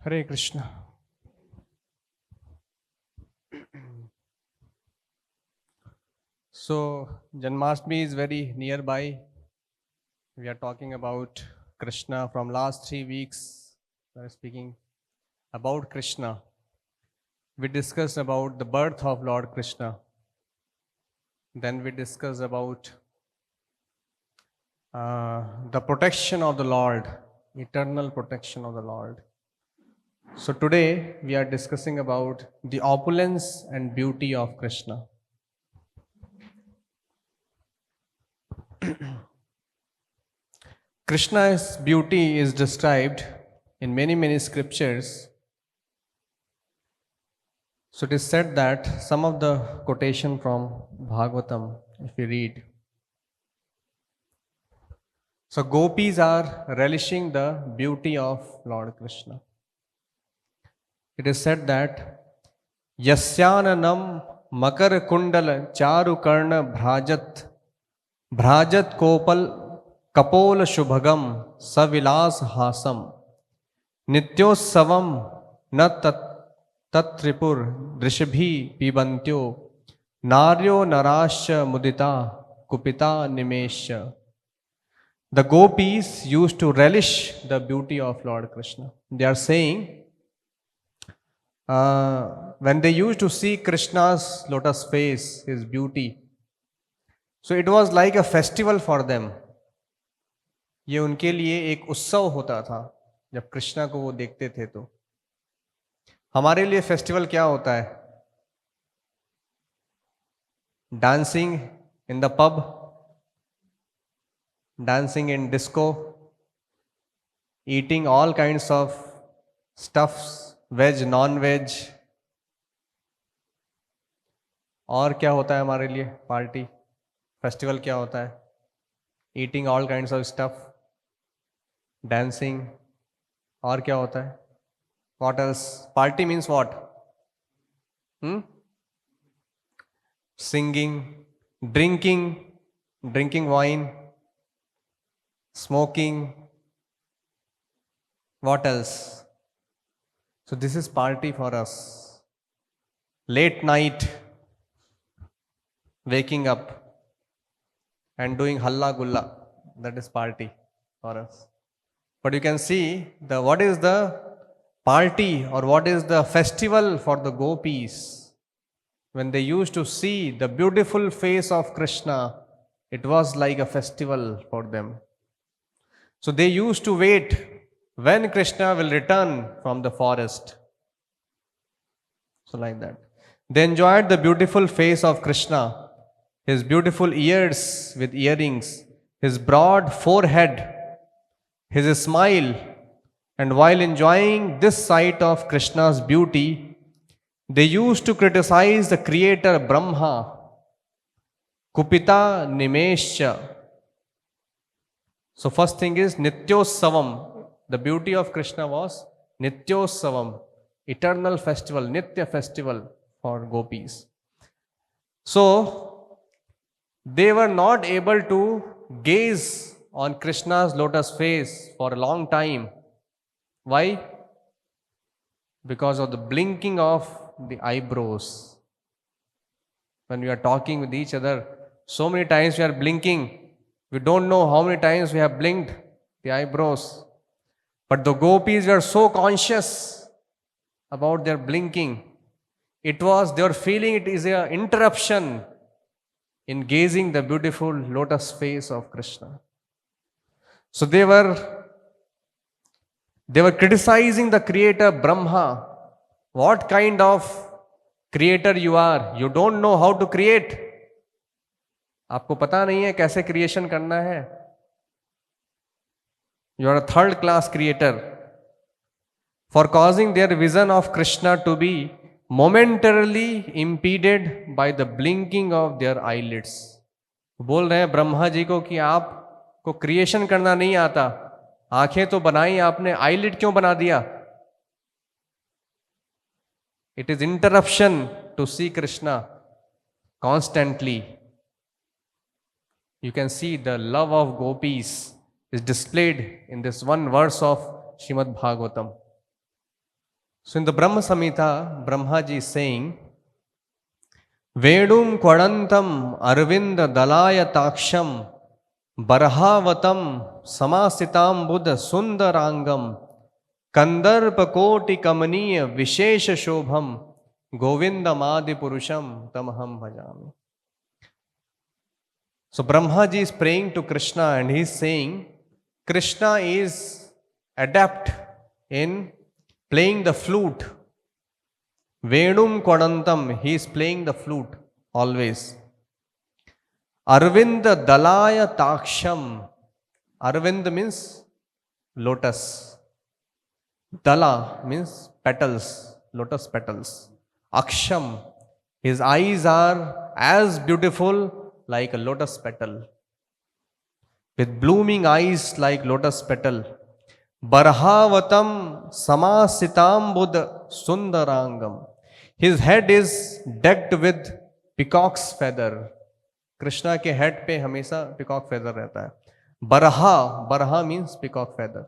Hare Krishna. So, Janmashtami is very nearby. We are talking about Krishna from last 3 weeks. We are speaking about Krishna. We discussed about the birth of Lord Krishna. Then we discussed about the protection of the Lord, eternal protection of the Lord. So today we are discussing about the opulence and beauty of Krishna. Krishna's beauty is described in many scriptures. So it is said that some of the quotation from Bhagavatam, if we read. So gopis are relishing the beauty of Lord Krishna. It is said that Yasyananam Makar Kundala Charu Karna Bhrajat Kopal Kapol Shubhagam Savilas Hasam Nityosavam न तत्त्रिपुर दृशभि पिबन्त्यो नार्यो नराश्च मुदिता कुपिता निमेश. The gopis used to relish the beauty of Lord Krishna. They are saying, when they used to see Krishna's lotus face, his beauty, so it was like a festival for them. ये उनके लिए एक उत्सव होता था जब कृष्णा को वो देखते थे. तो हमारे लिए फेस्टिवल क्या होता है? Dancing in the pub, dancing in disco, eating all kinds of stuffs, veg, non-veg. और क्या होता है हमारे लिए पार्टी फेस्टिवल क्या होता है? Eating all kinds of stuff, dancing. और क्या होता है? What else? Party means what? Singing, drinking wine, smoking. What else? So this is party for us. Late night, waking up and doing halla gulla, that is party for us. But you can see what is the party or what is the festival for the gopis. When they used to see the beautiful face of Krishna, it was like a festival for them. So they used to wait when Krishna will return from the forest. So like that. They enjoyed the beautiful face of Krishna, his beautiful ears with earrings, his broad forehead, his smile. And while enjoying this sight of Krishna's beauty, they used to criticize the creator Brahma, Kupita Nimesha. So first thing is Nityosavam. The beauty of Krishna was Nityosavam, eternal festival, Nitya festival for gopis. So they were not able to gaze on Krishna's lotus face for a long time. Why? Because of the blinking of the eyebrows. When we are talking with each other, so many times we are blinking. We don't know how many times we have blinked the eyebrows. But the gopis were so conscious about their blinking. They were feeling it is an interruption in gazing the beautiful lotus face of Krishna. So they were criticizing the creator Brahma. What kind of creator you are? You don't know how to create. आपको पता नहीं है कैसे creation करना है. You are a third class creator. For causing their vision of Krishna to be momentarily impeded by the blinking of their eyelids. बोल रहे हैं ब्रह्मा जी को कि आपको क्रिएशन करना नहीं आता, आंखें तो बनाई आपने, आईलिड क्यों बना दिया? It is interruption to see Krishna constantly. You can see the love of gopis is displayed in this one verse of Srimad Bhagavatam. So in the Brahma Samhita, Brahma ji is saying, Vedum Kwadantam Arvinda Dalaya Taksham Barhavatam Samasitam Buddha Sundarangam Kandarpakoti Kamaniya Vishesha Shobham Govinda Madi Purusham Tamaham Bhajami. So Brahma ji is praying to Krishna and he is saying, Krishna is adept in playing the flute. Vedum Kwadantam, he is playing the flute always. Arvinda Dalaya Taksham. Arvind means lotus. Dala means petals, lotus petals. Aksham, his eyes are as beautiful like a lotus petal, with blooming eyes like lotus petal. Barhavatam Samasitam Buddha Sundarangam. His head is decked with peacock's feather. Krishna के head पे हमेशा peacock feather रहता है. बरहा means peacock feather.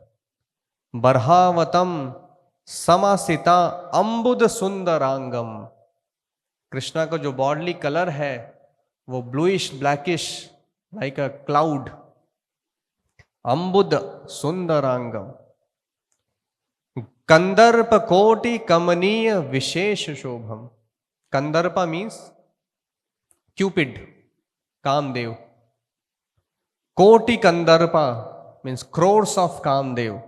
बरहावतम समासिता अंबुद सुंदरांगम. कृष्णा का जो बॉडली कलर है वो bluish blackish like a cloud. अंबुद सुंदरांगम. कंदर्प कोटि कमनीय विशेष शोभम. Kandarp means Cupid, Kamdev. कोटि Kandarpa means crores of Kamdev.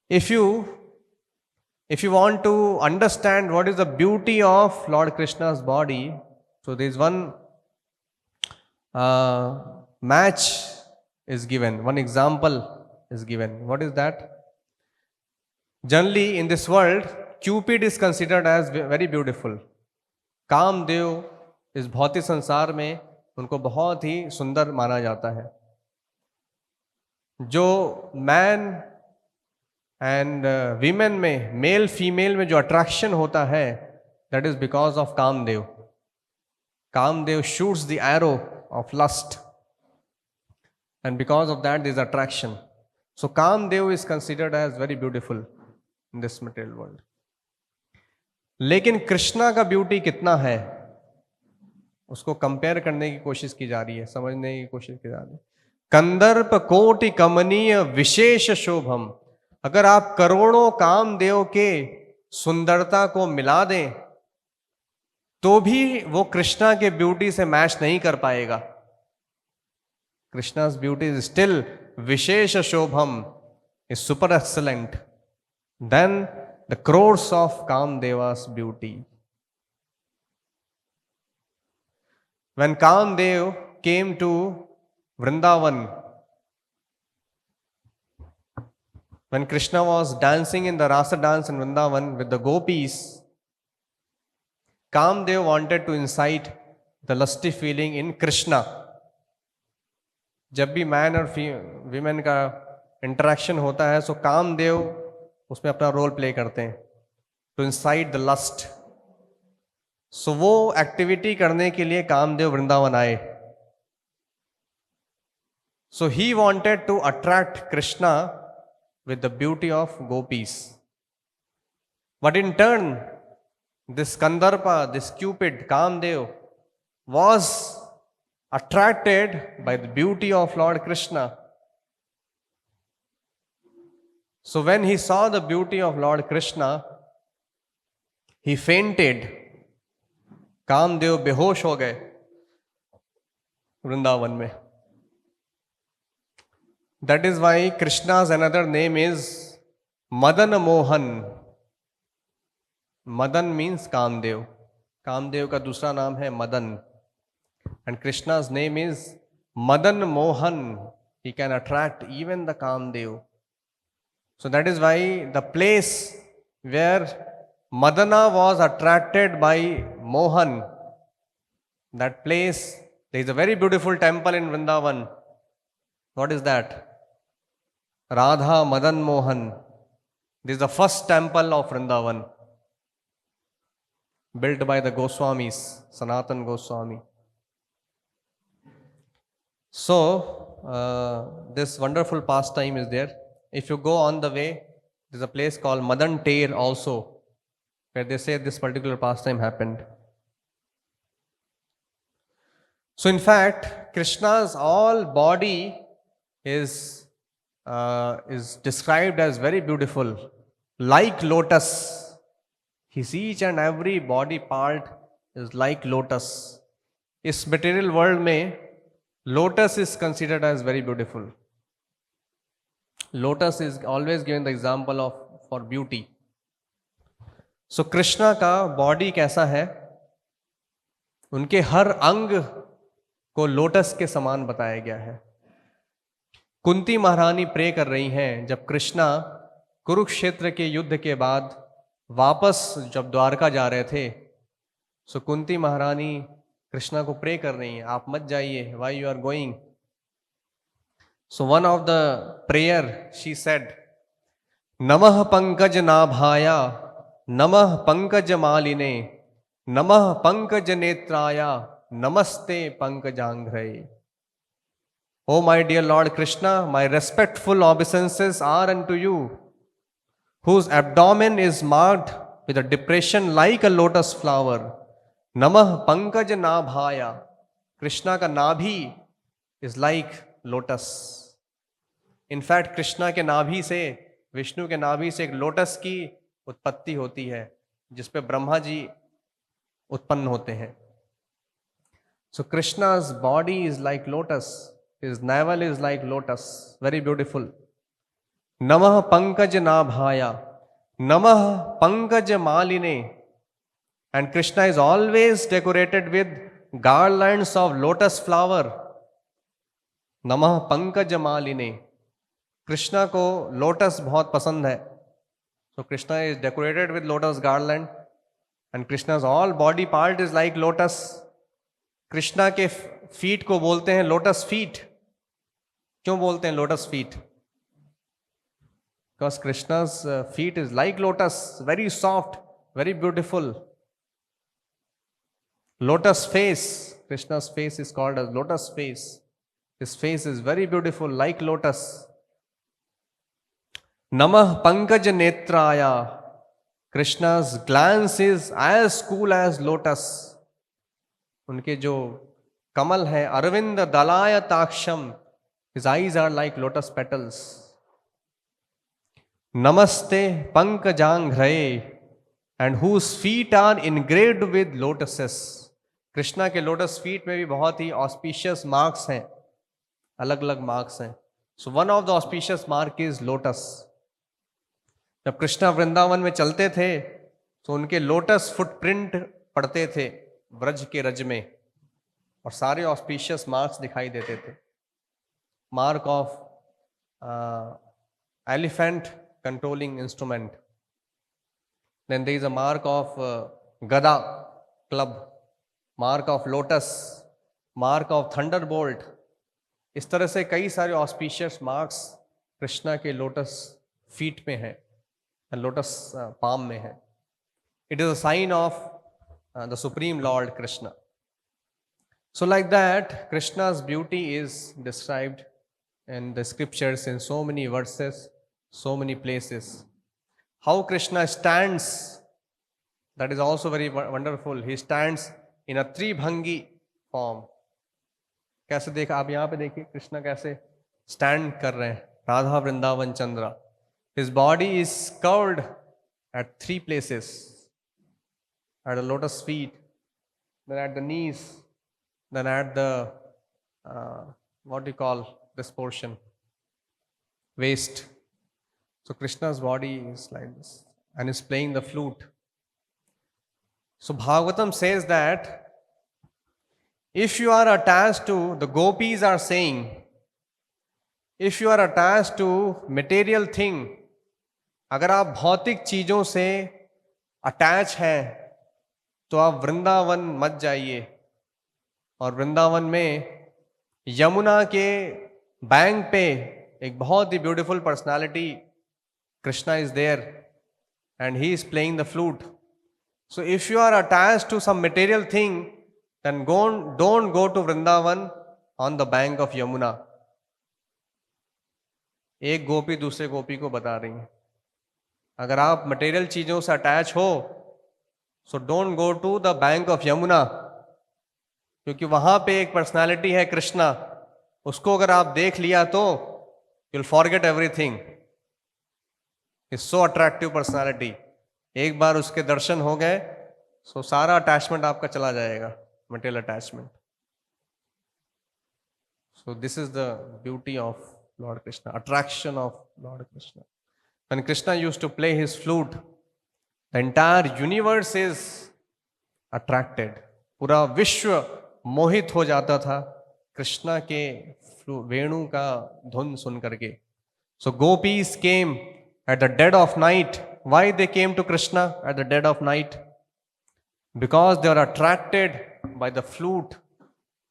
If you want to understand what is the beauty of Lord Krishna's body, so there is one match is given, one example is given. What is that? Generally in this world, Cupid is considered as very beautiful. Kamadeva इस भौतिक संसार में उनको बहुत ही सुंदर माना जाता है. जो मैन एंड वीमेन में, मेल फीमेल में जो अट्रैक्शन होता है, that is because of Kamadeva. Kamadeva shoots the arrow of lust and because of that this attraction. So Kamadeva is considered as very beautiful in this material world. लेकिन कृष्णा का beauty कितना है उसको कंपेयर करने की कोशिश की जा रही है, समझने की कोशिश की जा रही है. कंदर्प कोटि कमनीय विशेष शोभम. अगर आप करोड़ों कामदेव के सुंदरता को मिला दें तो भी वो कृष्णा के ब्यूटी से मैच नहीं कर पाएगा. कृष्णा's ब्यूटी इज स्टिल विशेष शोभम, is super excellent than the crores of Kamdeva's beauty. When Kamdev came to Vrindavan, when Krishna was dancing in the Rasa dance in Vrindavan with the gopis, Kamdev wanted to incite the lusty feeling in Krishna. जब भी man और women का interaction होता है, सो कामदेव उसमें अपना role play करते हैं to incite the lust. So वो एक्टिविटी करने के लिए कामदेव वृंदावन आए. So he wanted to attract Krishna with the beauty of gopis. But in turn this Kandarpa, this Cupid Kamdev was attracted by the beauty of Lord Krishna. So when he saw the beauty of Lord Krishna, he fainted. Kamadeva बेहोश हो गए वृंदावन में. That is why Krishna's another name is Madan Mohan. Madan means Kamadeva. Kamadeva का दूसरा नाम है Madan. And Krishna's name is Madan Mohan. He can attract even the Kamdev. So that is why the place where Madana was attracted by Mohan, that place, there is a very beautiful temple in Vrindavan. What is that? Radha Madan Mohan. This is the first temple of Vrindavan, built by the Goswamis, Sanatan Goswami. So, this wonderful pastime is there. If you go on the way, There's a place called Madan Ter also, where they say this particular pastime happened. So in fact, Krishna's all body is described as very beautiful, like lotus. His each and every body part is like lotus. इस material world में lotus is considered as very beautiful. Lotus is always given the example of for beauty. So Krishna का body कैसा है? उनके हर अंग को lotus के समान बताया गया है. कुंती महारानी प्रे कर रही हैं जब कृष्णा कुरुक्षेत्र के युद्ध के बाद वापस जब द्वारका जा रहे थे, सो कुंती महारानी कृष्णा को प्रे कर रही हैं, आप मत जाइए, why you are going. So one of the prayer she said, नमः पंकज नाभाया नमः पंकज मालिने नमः पंकज नेत्राया नमस्ते पंकजांघ्रे. O my dear Lord Krishna, my respectful obeisances are unto you, whose abdomen is marked with a depression like a lotus flower. Namah pankaj nabhaya. Krishna ka nabhi is like lotus. In fact, Krishna के नाभि से, विष्णु के नाभि से एक lotus की उत्पत्ति होती है, जिसपे ब्रह्मा जी उत्पन्न होते हैं. So Krishna's body is like lotus. His navel is like lotus, very beautiful. Namah pankaj nabhaya, namah pankaj maline. And Krishna is always decorated with garlands of lotus flower. Namah pankaj maline. Krishna को lotus बहुत पसंद है. So Krishna is decorated with lotus garland, and Krishna's all body part is like lotus. Krishna के feet को बोलते हैं lotus feet. क्यों बोलते हैं lotus feet? Because Krishna's feet is like lotus, very soft, very beautiful. Lotus face, Krishna's face is called as lotus face. His face is very beautiful, like lotus. Namah pankaj netraya. Krishna's glance is as cool as lotus. उनके जो कमल है, Arvind दलाय ताक्षम, his eyes are like lotus petals. Namaste pankajanghreye, and whose feet are engraved with lotuses. Krishna के lotus feet में भी बहुत ही auspicious marks हैं, अलग अलग मार्क्स हैं. सो one of the auspicious mark is lotus. जब कृष्णा वृंदावन में चलते थे तो उनके लोटस फुटप्रिंट पड़ते थे ब्रज के रज में, और सारे ऑस्पिशियस मार्क्स दिखाई देते थे. Mark of elephant controlling instrument, then there is a mark of gada club, mark of lotus, mark of thunderbolt. इस तरह से कई सारे ऑस्पिशियस मार्क्स कृष्णा के लोटस फीट में हैं, लोटस पाम में है. It is a sign of the Supreme Lord Krishna. So like that, Krishna's beauty is described in the scriptures in so many verses, so many places. How Krishna stands, that is also very wonderful. He stands in a Tribhangi form. कैसे देखा आप यहाँ पे देखिए कृष्णा कैसे stand कर रहे हैं, Radha Vrindavan Chandra. His body is curved at 3 places. At the lotus feet, then at the knees, then at the what do you call this portion, waist. So Krishna's body is like this and is playing the flute. So Bhagavatam says that if you are attached to, the gopis are saying, if you are attached to material thing, अगर आप भौतिक चीजों से attach हैं तो आप वृंदावन मत जाइए. और वृंदावन में यमुना के बैंक पे एक बहुत ही beautiful personality Krishna is there and he is playing the flute. So if you are attached to some material thing, then don't go to Vrindavan on the bank of Yamuna. एक गोपी दूसरे गोपी को बता रही है, अगर आप मटेरियल चीजों से अटैच हो, so don't go to the bank of Yamuna, क्योंकि वहां पे एक पर्सनालिटी है कृष्णा, उसको अगर आप देख लिया तो you will forget everything. Is so attractive personality. एक बार उसके दर्शन हो गए, सो सारा अटैचमेंट आपका चला जाएगा, material attachment. So this is the beauty of lord Krishna, attraction of lord Krishna. When Krishna used to play his flute, the entire universe is attracted. पूरा विश्व मोहित हो जाता था कृष्णा के वेणु का धुन सुन करके। So gopis came at the dead of night. Why they came to Krishna at the dead of night? Because they are attracted by the flute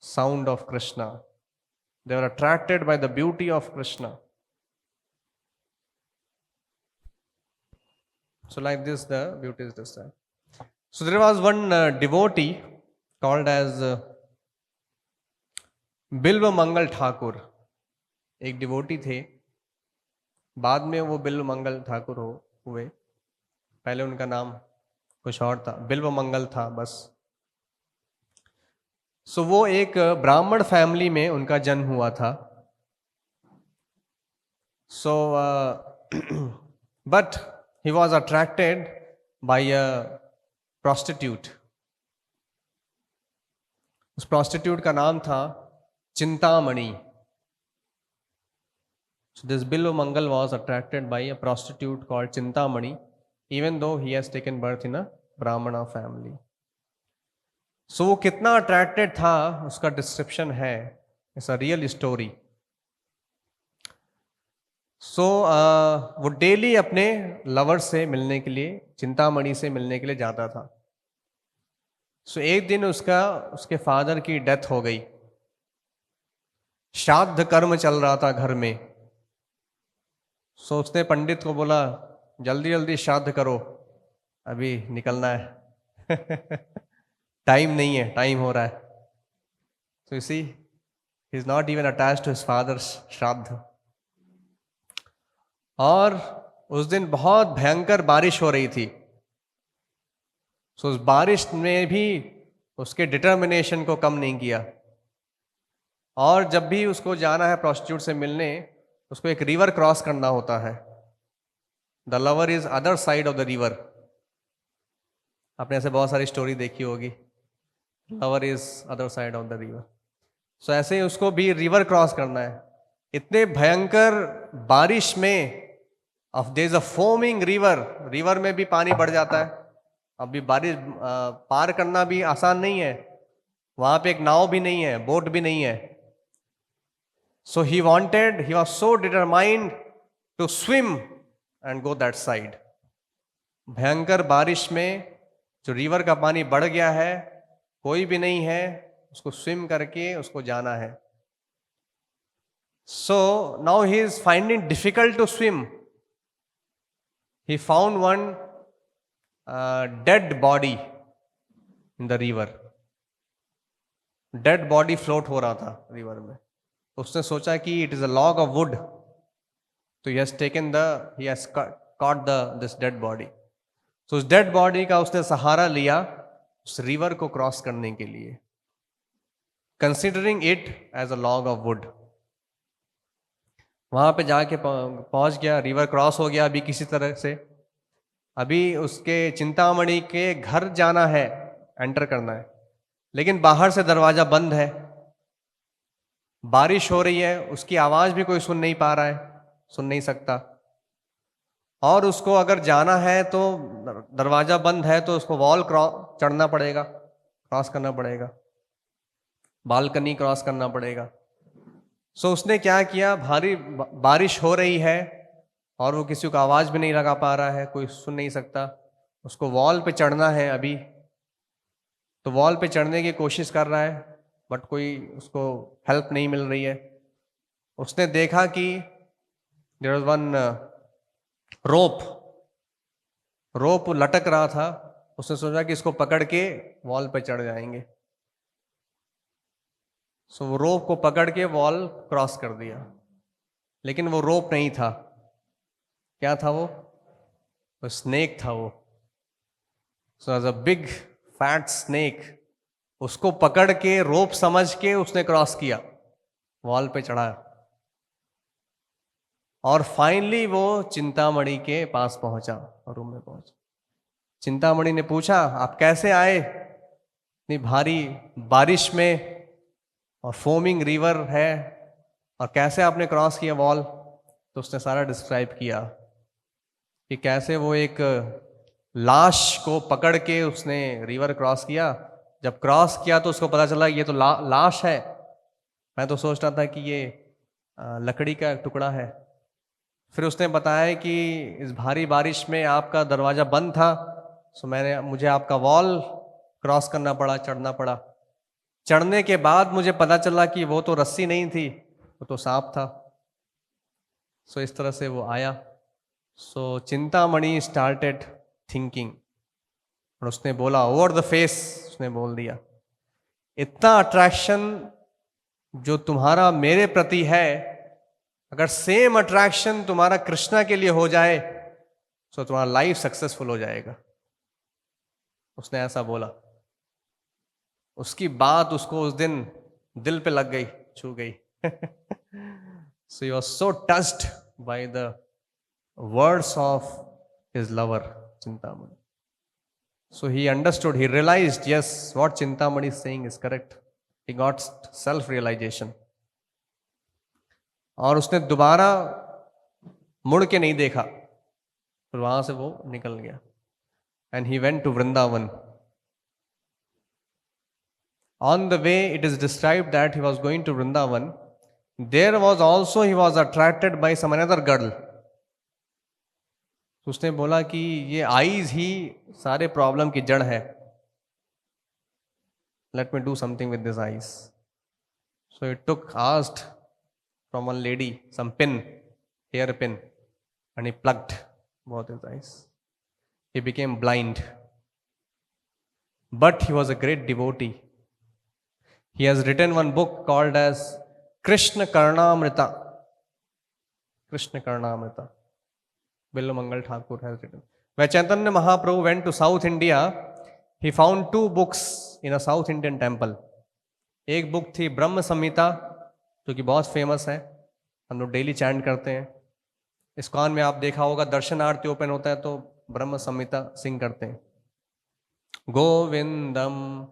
sound of Krishna. They were attracted by the beauty of Krishna. So like this, the beauty is this time. So there was one devotee called as बिल्व मंगल ठाकुर। एक devotee थे, बाद में वो बिल्व मंगल ठाकुर हुए, पहले उनका नाम कुछ और था, बिल्व मंगल था बस। सो वो एक ब्राह्मण फैमिली में उनका जन्म हुआ था। So but he was attracted by a prostitute. उस prostitute का नाम था Chintamani. So this Bilva Mangal was attracted by a prostitute called Chintamani, even though he has taken birth in a Brahmana family. So वो कितना attracted था, उसका description है, it's a real story. सो वो डेली अपने लवर से मिलने के लिए, चिंतामणि से मिलने के लिए जाता था। सो एक दिन उसके फादर की डेथ हो गई, श्राद्ध कर्म चल रहा था घर में। सो उसने पंडित को बोला, जल्दी जल्दी श्राद्ध करो, अभी निकलना है टाइम नहीं है, टाइम हो रहा है। So you see, he is not even attached to his father's shraddha. और उस दिन बहुत भयंकर बारिश हो रही थी। सो उस बारिश ने भी उसके डिटर्मिनेशन को कम नहीं किया। और जब भी उसको जाना है प्रोस्टिट्यूट से मिलने, उसको एक रिवर क्रॉस करना होता है। The lover is other side of the river. आपने ऐसे बहुत सारी स्टोरी देखी होगी, lover is other side of the river. So ऐसे ही उसको भी रिवर क्रॉस करना है। इतने भयंकर बारिश में, of their is a foaming river, river में भी पानी बढ़ जाता है। अभी बारिश पार करना भी आसान नहीं है, वहां पे एक नाव भी नहीं है, बोट भी नहीं है। So he was so determined to swim and go that side. भयंकर बारिश में जो रिवर का पानी बढ़ गया है, कोई भी नहीं है, उसको स्विम करके उसको जाना है। So now he is finding difficult to swim. He found one dead body in the river. Dead body float हो रहा था रिवर में। उसने सोचा कि it is a log of wood, तो he has caught this dead body. So उस dead body का उसने सहारा लिया उस रिवर को क्रॉस करने के लिए, considering it as a log of wood. वहां पे जाके पहुंच गया, रिवर क्रॉस हो गया अभी किसी तरह से। अभी उसके चिंतामणि के घर जाना है, एंटर करना है, लेकिन बाहर से दरवाजा बंद है, बारिश हो रही है, उसकी आवाज भी कोई सुन नहीं पा रहा है, सुन नहीं सकता। और उसको अगर जाना है तो दरवाजा बंद है, तो उसको वॉल चढ़ना पड़ेगा, क्रॉस करना पड़ेगा, बालकनी क्रॉस करना पड़ेगा। सो उसने क्या किया, भारी बारिश हो रही है और वो किसी को आवाज भी नहीं लगा पा रहा है, कोई सुन नहीं सकता, उसको वॉल पे चढ़ना है अभी। तो वॉल पे चढ़ने की कोशिश कर रहा है, बट कोई उसको हेल्प नहीं मिल रही है। उसने देखा कि देयर वाज वन रोप लटक रहा था। उसने सोचा कि इसको पकड़ के वॉल पे चढ़ जाएंगे। सो वो रोप को पकड़ के वॉल क्रॉस कर दिया, लेकिन वो रोप नहीं था। क्या था वो? तो स्नेक था वो, so as a big fat snake, उसको पकड़ के रोप समझ के उसने क्रॉस किया, वॉल पे चढ़ा, और फाइनली वो चिंतामणि के पास पहुंचा, रूम में पहुंचा। चिंतामणि ने पूछा, आप कैसे आए इतनी भारी बारिश में, और फोमिंग रिवर है, और कैसे आपने क्रॉस किया वॉल? तो उसने सारा डिस्क्राइब किया कि कैसे वो एक लाश को पकड़ के उसने रिवर क्रॉस किया। जब क्रॉस किया तो उसको पता चला ये तो लाश है, मैं तो सोच रहा था कि ये लकड़ी का टुकड़ा है। फिर उसने बताया कि इस भारी बारिश में आपका दरवाज़ा बंद था, सो मुझे आपका वॉल क्रॉस करना पड़ा, चढ़ना पड़ा। चढ़ने के बाद मुझे पता चला कि वो तो रस्सी नहीं थी, वो तो सांप था। सो इस तरह से वो आया। सो चिंतामणि स्टार्टेड थिंकिंग, और उसने बोला ओवर द फेस, उसने बोल दिया, इतना अट्रैक्शन जो तुम्हारा मेरे प्रति है, अगर सेम अट्रैक्शन तुम्हारा कृष्णा के लिए हो जाए तो तुम्हारा लाइफ सक्सेसफुल हो जाएगा। उसने ऐसा बोला। उसकी बात उसको उस दिन दिल पे लग गई, छू गई। So he was so touched by the words of his lover Chintamani. So he understood, he realized, yes, what Chintamani is saying is correct. He got self-realization. और उसने दोबारा मुड़ के नहीं देखा, फिर वहां से वो निकल गया. And he went to Vrindavan. On the way, it is described that he was going to Vrindavan. There was also, he was attracted by some another girl. उसने बोला कि ये आईज ही सारे प्रॉब्लम की जड़ है. Let me do something with these eyes. So he asked from one lady some pin, hair pin, and he plugged both his eyes. He became blind. But he was a great devotee. He has written one book called as Krishna Karnamrita. Krishna Karnamrita. Billamangal Thakur has written. When Chaitanya Mahaprabhu went to South India, he found two books in a South Indian temple. एक book थी ब्रह्म संहिता, जो कि बहुत famous है, हम लोग daily chant करते हैं. इस्कॉन में आप देखा होगा, दर्शन आरती ओपन होता है तो ब्रह्म संहिता सिंग करते हैं. गोविंदम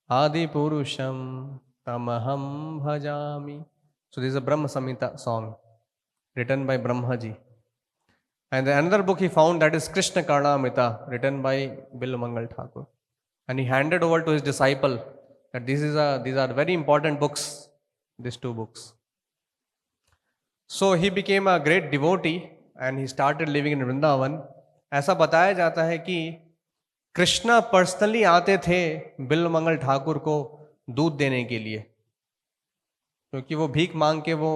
आदि पुरुषम तमहम भजामि. So this is a Brahma Samhita song written by Brahma ji. And the another book he found, that is Krishna Karnamrita, written by Billamangal Thakur. And he handed over to his disciple that these are very important books, these two books. So he became a great devotee and he started living in Vrindavan. ऐसा बताया जाता है कि Krishna personally आते थे बिल्लमंगल ठाकुर को दूध देने के लिए, क्योंकि वो भीख मांग के वो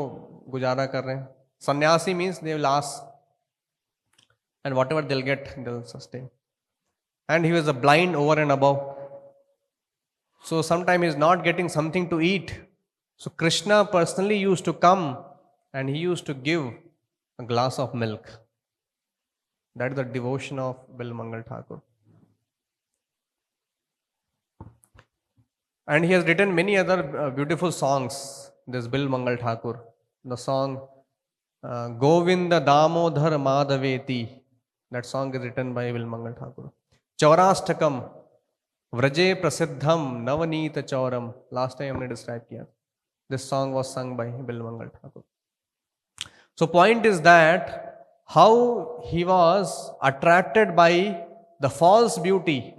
गुजारा कर रहे हैं. सन्यासी means they will ask and whatever they'll get, they'll sustain. And he was a blind over and above. So sometimes he's not getting something to eat. So Krishna personally used to come and he used to give a glass of milk. That is the devotion of Billamangal Thakur. And he has written many other beautiful songs, this Billamangal Thakur. The song Govinda Damodhar Madhaveti. That song is written by Billamangal Thakur. Chaurashtakam, Vraje Prasiddham, Navanita Chauram. Last time हमने describe किया. This song was sung by Billamangal Thakur. So point is that how he was attracted by the false beauty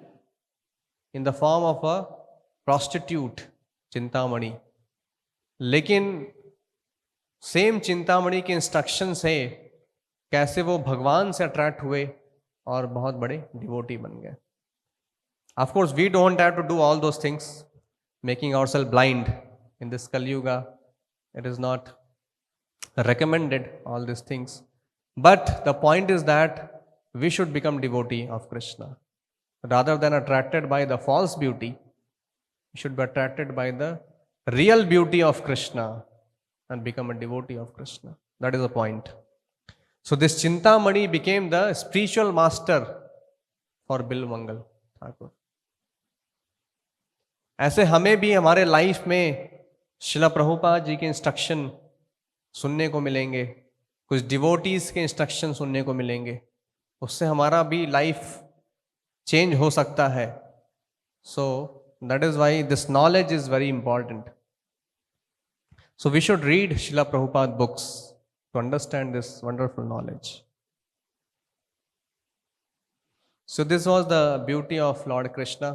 in the form of a prostitute, Chintamani. लेकिन same Chintamani के instruction से कैसे वो भगवान से attract हुए और बहुत बड़े डिवोटी बन गए. Of course we don't have to do all those things, making ourselves blind in this Kaliyuga. It is not recommended all these things, but the point is that we should become devotee of Krishna rather than attracted by the false beauty. We should be attracted by the real beauty of Krishna and become a devotee of Krishna. That is the point. So this Chintamani became the spiritual master for Bilmangal Thakur. ऐसे हमें भी हमारे life में शिला प्रभुपाद जी के instruction सुनने को मिलेंगे, कुछ डिवोटीज के इंस्ट्रक्शन सुनने को मिलेंगे, उससे हमारा भी लाइफ चेंज हो सकता है. So that is why this knowledge is very important. So we should read Srila Prabhupada books to understand this wonderful knowledge. So this was the beauty of Lord Krishna.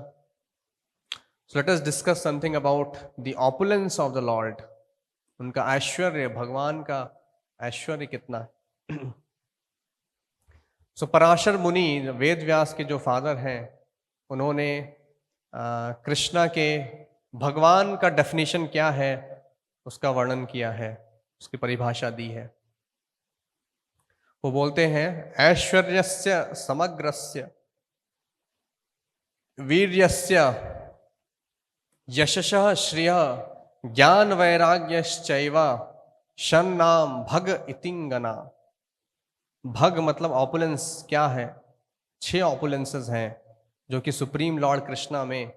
So let us discuss something about the opulence of the Lord. उनका ऐश्वर्य, भगवान का ऐश्वर्य कितना है. So Parashar मुनि, वेद व्यास के जो father हैं, उन्होंने कृष्णा के भगवान का डेफिनेशन क्या है उसका वर्णन किया है, उसकी परिभाषा दी है. वो बोलते हैं ऐश्वर्यस्य समग्रस्य वीर्यस्य यशसः श्रियः ज्ञान वैराग्यश्चैव षण्णाम भग इतिंगना. भग मतलब ऑपुलेंस क्या है? 6 ऑपुलेंसेस हैं जो कि सुप्रीम लॉर्ड कृष्णा में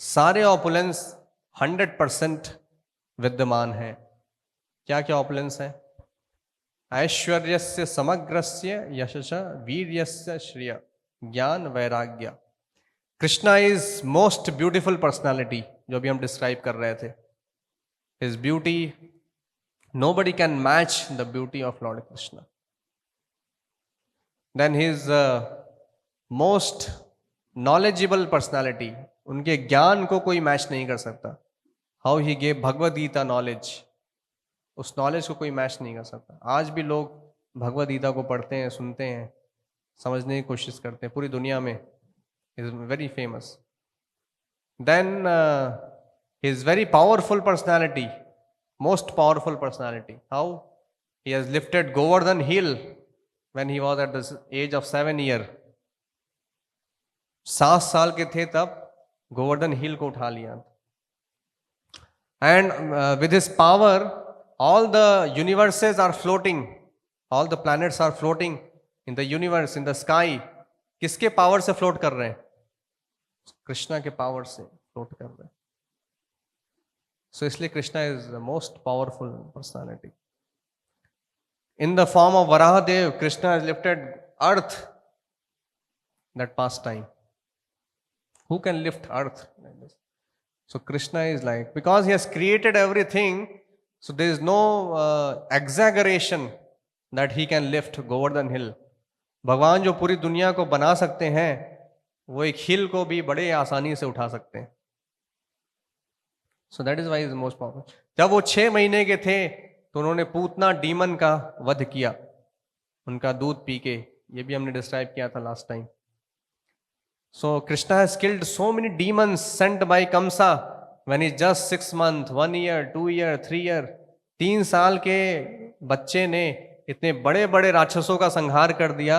सारे ऑपुलेंस 100% विद्यमान है. क्या क्या ऑपुलेंस है? ऐश्वर्यस्य समग्रस्य यशस्य वीर्यस्य श्रिय ज्ञान वैराग्य. Krishna is most beautiful personality, जो भी हम डिस्क्राइब कर रहे थे. His beauty, nobody can match the beauty of lord Krishna. Then his most knowledgeable personality, उनके ज्ञान को कोई मैच नहीं कर सकता. How he gave Bhagavad Gita knowledge, उस नॉलेज को कोई मैच नहीं कर सकता. आज भी लोग भगवद गीता को पढ़ते हैं, सुनते हैं, समझने की कोशिश करते हैं. पूरी दुनिया में is very famous. Then his very powerful personality, most powerful personality. How he has lifted Govardhan hill when he was at the age of 7 year. 7 साल के थे तब गोवर्धन हिल को उठा लिया. And with his power all the universes are floating, all the planets are floating in the universe, in the sky. किसके power से float कर रहे हैं? कृष्णा के पावर से फ्लोट कर रहे हैं. सो इसलिए Krishna is the most powerful personality. In the form of Varahadev, Krishna has lifted earth, that past time. Who can lift earth like this? So Krishna is like, because he has created everything, so there is no exaggeration that he can lift Govardhan hill. भगवान जो पूरी दुनिया को बना सकते हैं, वो एक हिल को भी बड़े आसानी से उठा सकते हैं. So that is why he is most powerful. जब वो 6 महीने के थे तो उन्होंने पूतना डीमन का वध किया, उनका दूध पी के. ये भी हमने डिस्क्राइब किया था last time. So Krishna has killed so many demons sent by Kamsa when he's just 6 months, 1 year, 2 year, 3 year. 3 साल के बच्चे ने इतने बड़े बड़े राक्षसों का संहार कर दिया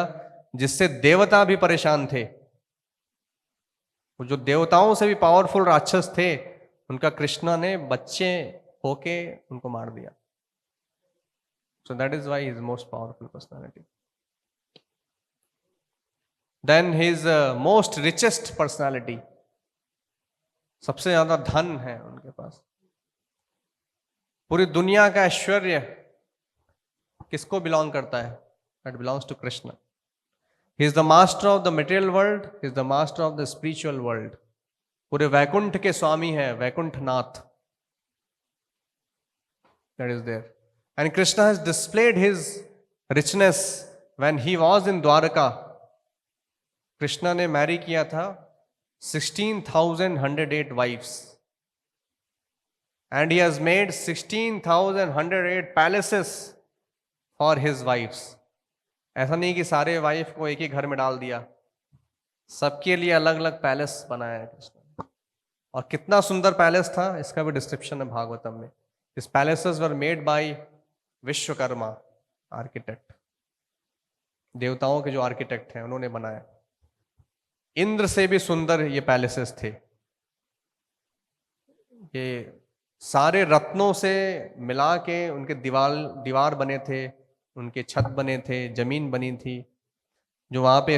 जिससे देवता भी परेशान थे. वो जो देवताओं से भी पावरफुल राक्षस थे, उनका कृष्णा ने बच्चे होके उनको मार दिया. So that is why he is most powerful personality. Then his most richest personality, सबसे ज्यादा धन है उनके पास. पूरी दुनिया का ऐश्वर्य किसको बिलोंग करता है? That belongs to Krishna. He is the master of the material world, he is the master of the spiritual world. पूरे वैकुंठ के स्वामी है, वैकुंठ नाथ. That is there. And Krishna has displayed his richness when he was in Dwaraka. Krishna ने Mary किया था 16,108 wives. And he has made 16,108 palaces for his wives. ऐसा नहीं कि सारे वाइफ को एक ही घर में डाल दिया, सबके लिए अलग अलग पैलेस बनाया है कृष्ण. और कितना सुंदर पैलेस था इसका भी डिस्क्रिप्शन है भागवतम में. This palaces were made by Vishwakarma architect. देवताओं के जो आर्किटेक्ट हैं उन्होंने बनाया. इंद्र से भी सुंदर ये पैलेसेस थे. ये सारे रत्नों से मिला के उनके दीवार बने थे. उनके छत बने थे, जमीन बनी थी, जो वहाँ पे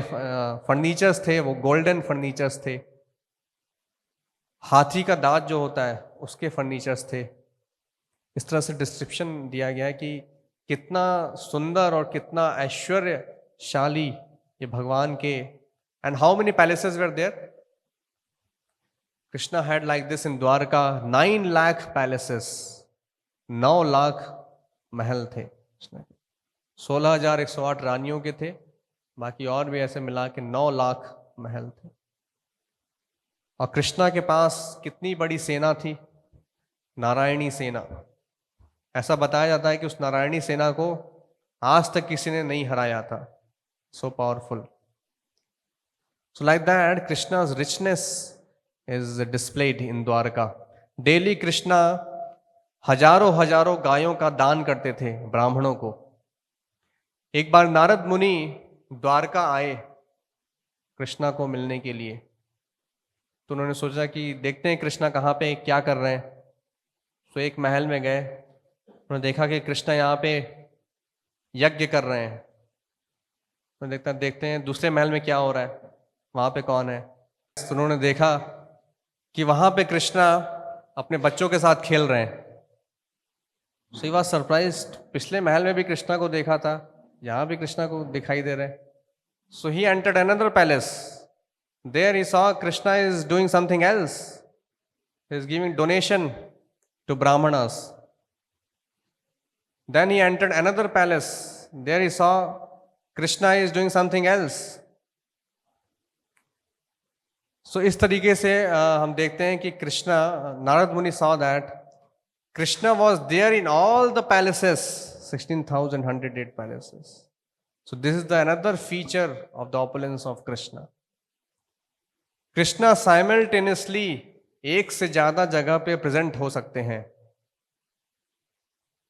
फर्नीचर्स थे वो गोल्डन फर्नीचर्स थे, हाथी का दांत जो होता है उसके फर्नीचर्स थे। इस तरह से डिस्क्रिप्शन दिया गया है कि कितना सुंदर और कितना ऐश्वर्यशाली ये भगवान के। And how many palaces were there? Krishna had like this in Dwarka 9 lakh palaces, 9 lakh महल थे कृष्ण के। 16,108 रानियों के थे, बाकी और भी ऐसे मिला के 9 लाख महल थे। और कृष्णा के पास कितनी बड़ी सेना थी? नारायणी सेना। ऐसा बताया जाता है कि उस नारायणी सेना को आज तक किसी ने नहीं हराया था, so powerful. So like that Krishna's richness is displayed in Dwarka. Daily Krishna हजारों हजारों गायों का दान करते थे ब्राह्मणों को। एक बार नारद मुनि द्वारका आए कृष्णा को मिलने के लिए, तो उन्होंने सोचा कि देखते हैं कृष्णा कहाँ पे क्या कर रहे हैं। तो एक महल में गए, उन्होंने देखा कि कृष्णा यहाँ पे यज्ञ कर रहे हैं। तो देखते हैं दूसरे महल में क्या हो रहा है, वहाँ पे कौन है। तो उन्होंने देखा कि वहाँ पे कृष्णा अपने बच्चों के साथ खेल रहे हैं। सो ही वाज सरप्राइज्ड, पिछले महल में भी कृष्णा को देखा था, यहाँ भी कृष्णा को दिखाई दे रहे हैं। So he entered another palace, there he saw Krishna is doing something else, he is giving donation to brahmanas. Then he entered another palace. There he saw Krishna is doing something else. So इस तरीके से हम देखते हैं कि कृष्णा, नारद मुनि saw that Krishna was there in all the palaces, 16,108 palaces. So this is the another feature of the opulence of Krishna. Krishna simultaneously एक से ज्यादा जगह पे प्रेजेंट हो सकते हैं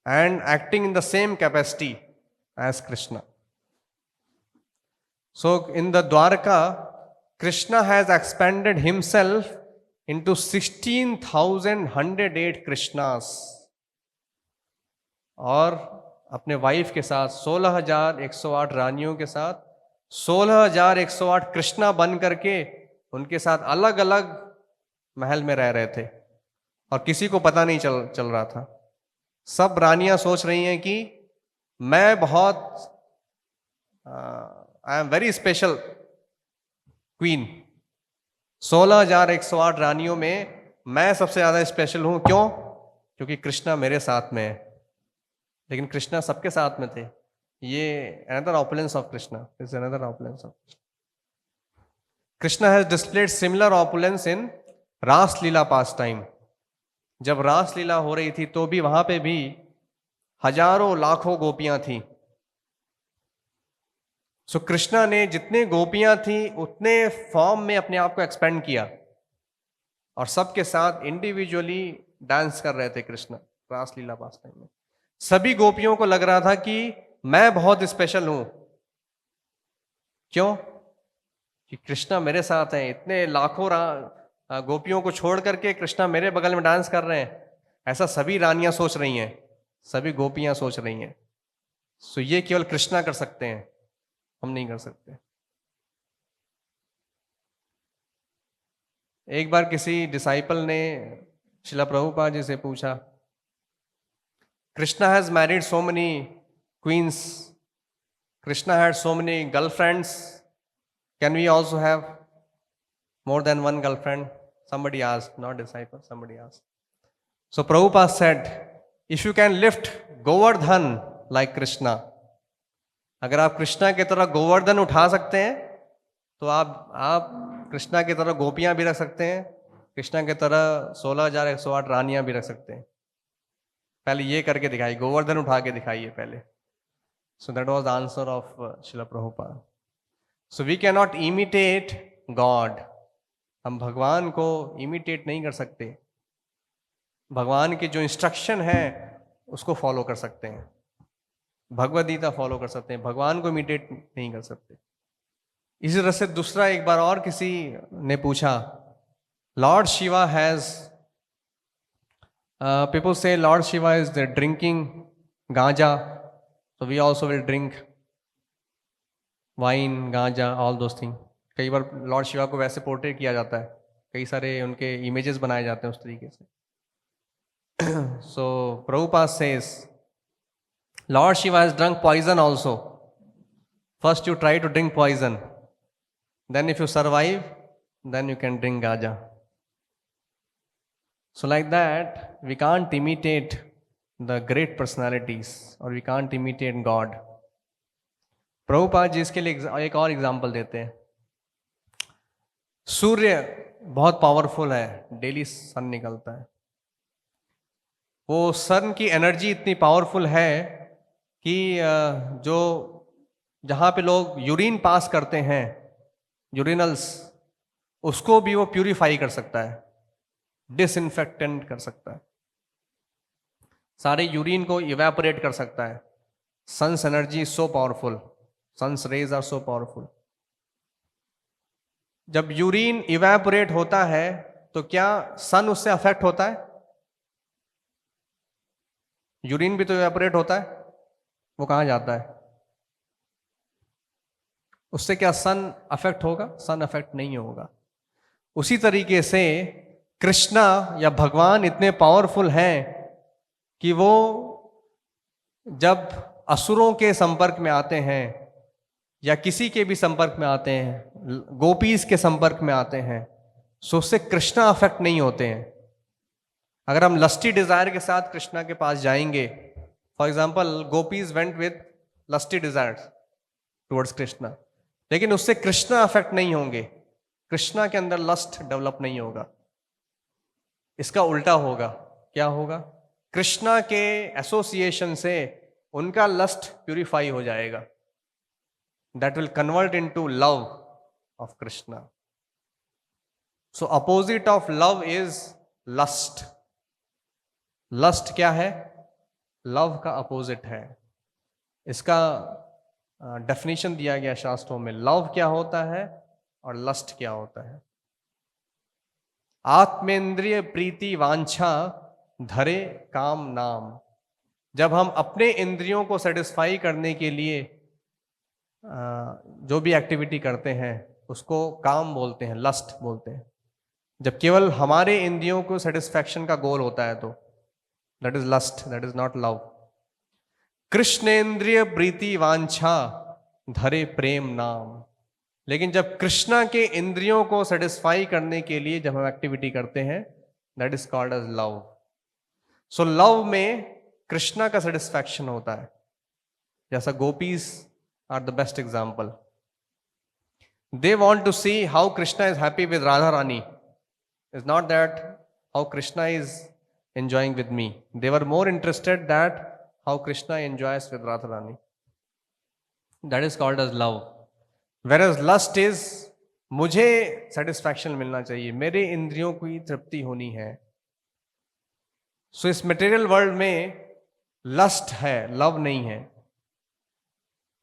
and acting in the same capacity as Krishna. So in the Dwarka, Krishna has expanded himself into 16,108 Krishnas, और अपने वाइफ के साथ 16,108 रानियों के साथ 16,108 कृष्णा बन करके उनके साथ अलग अलग महल में रह रहे थे, और किसी को पता नहीं चल रहा था। सब रानियां सोच रही हैं कि मैं बहुत आई एम वेरी स्पेशल क्वीन। 16,108 रानियों में मैं सबसे ज्यादा स्पेशल हूं। क्यों? क्योंकि कृष्णा मेरे साथ में है। लेकिन कृष्णा सबके साथ में थे। ये another opulence of Krishna, is another opulence of Krishna has displayed similar opulence in ras lila pass time. जब रास लीला हो रही थी तो भी वहां पे भी हजारों लाखों गोपियां थी। सो कृष्णा ने जितने गोपियां थी उतने फॉर्म में अपने आप को एक्सपेंड किया, और सबके साथ इंडिविजुअली डांस कर रहे थे कृष्णा रास लीला पास टाइम में। सभी गोपियों को लग रहा था कि मैं बहुत स्पेशल हूं। क्यों? कि कृष्णा मेरे साथ हैं। इतने लाखों गोपियों को छोड़ करके कृष्णा मेरे बगल में डांस कर रहे हैं। ऐसा सभी रानियां सोच रही हैं, सभी गोपियां सोच रही हैं। सो ये केवल कृष्णा कर सकते हैं, हम नहीं कर सकते। एक बार किसी डिसाइपल ने श्रील प्रभुपाद जी से पूछा, Krishna has married so many queens, Krishna had so many girlfriends, can we also have more than one girlfriend? Somebody asked, not disciple, somebody asked. So Prabhupada said, if you can lift Govardhan like Krishna, अगर आप कृष्णा की तरह गोवर्धन उठा सकते हैं तो आप कृष्णा की तरह गोपियां भी रख सकते हैं, कृष्णा की तरह 16,108 रानियां भी रख सकते हैं। पहले ये करके दिखाइए, गोवर्धन उठा के दिखाइए पहले। So that was the answer of Srila Prabhupada. So we cannot imitate God. हम भगवान को इमिटेट नहीं कर सकते। भगवान के जो इंस्ट्रक्शन है उसको फॉलो कर सकते हैं, भगवद गीता फॉलो कर सकते हैं, भगवान को इमिटेट नहीं कर सकते। इसी तरह से दूसरा एक बार और किसी ने पूछा, लॉर्ड शिवा हैज, पीपल से लॉर्ड शिवा इज ड्रिंकिंग गांजा So we also will drink wine, गांजा, all those things. कई बार लॉर्ड शिवा को वैसे पोर्ट्रेट किया जाता है, कई सारे उनके इमेजेस बनाए जाते हैं उस तरीके से. So Prabhupada says, Lord Shiva has drunk poison also. First you try to drink poison, then if you survive, then you can drink gaja. So like that, we can't imitate the great personalities or we can't imitate God. Prabhupada ji इसके लिए एक और example देते हैं. सूर्य बहुत powerful है, daily सन निकलता है. वो सन की एनर्जी इतनी पावरफुल है कि जो जहाँ पे लोग यूरिन पास करते हैं, यूरिनल्स, उसको भी वो प्यूरिफाई कर सकता है, डिसइंफेक्टेंट कर सकता है, सारे यूरिन को इवेपोरेट कर सकता है. Sun's energy is so powerful, sun's rays are so powerful. जब यूरिन इवेपोरेट होता है तो क्या सन उससे अफेक्ट होता है? यूरिन भी तो इवेपोरेट होता है, वो कहाँ जाता है? उससे क्या सन अफेक्ट होगा? सन अफेक्ट नहीं होगा. उसी तरीके से कृष्णा या भगवान इतने पावरफुल हैं कि वो जब असुरों के संपर्क में आते हैं या किसी के भी संपर्क में आते हैं, गोपीज के संपर्क में आते हैं, सो उससे कृष्णा अफेक्ट नहीं होते हैं. अगर हम लस्टी डिजायर के साथ कृष्णा के पास जाएंगे, for example gopis went with lusty desire towards Krishna, लेकिन उससे कृष्णा अफेक्ट नहीं होंगे, कृष्णा के अंदर लस्ट डेवलप नहीं होगा. इसका उल्टा होगा. क्या होगा? कृष्णा के एसोसिएशन से उनका लस्ट प्यूरिफाई हो जाएगा. That will convert into love of Krishna. So opposite of love is lust. Lust क्या है? लव का अपोजिट है. इसका डेफिनेशन दिया गया शास्त्रों में. लव क्या होता है और लस्ट क्या होता है? आत्मेंद्रिय प्रीति वांछा धरे काम नाम. जब हम अपने इंद्रियों को सेटिस्फाई करने के लिए जो भी एक्टिविटी करते हैं उसको काम बोलते हैं, लस्ट बोलते हैं. जब केवल हमारे इंद्रियों को सेटिस्फैक्शन का गोल होता है तो that is lust, that is not love. कृष्णेंद्रिय प्रीति वांछा धरे प्रेम नाम. लेकिन जब कृष्णा के इंद्रियों को सेटिस्फाई करने के लिए जब हम एक्टिविटी करते हैं, that is called as love. So love में कृष्णा का सेटिस्फैक्शन होता है. जैसा gopis are the best example. They want to see how Krishna is happy with Radha Rani. Is not that how Krishna is enjoying with me. They were more interested that how Krishna enjoys with Radha Rani. That is called as love. Whereas lust is मुझे satisfaction मिलना चाहिए, मेरे इंद्रियों की तृप्ति होनी है. सो इस material world में लस्ट है, लव नहीं है.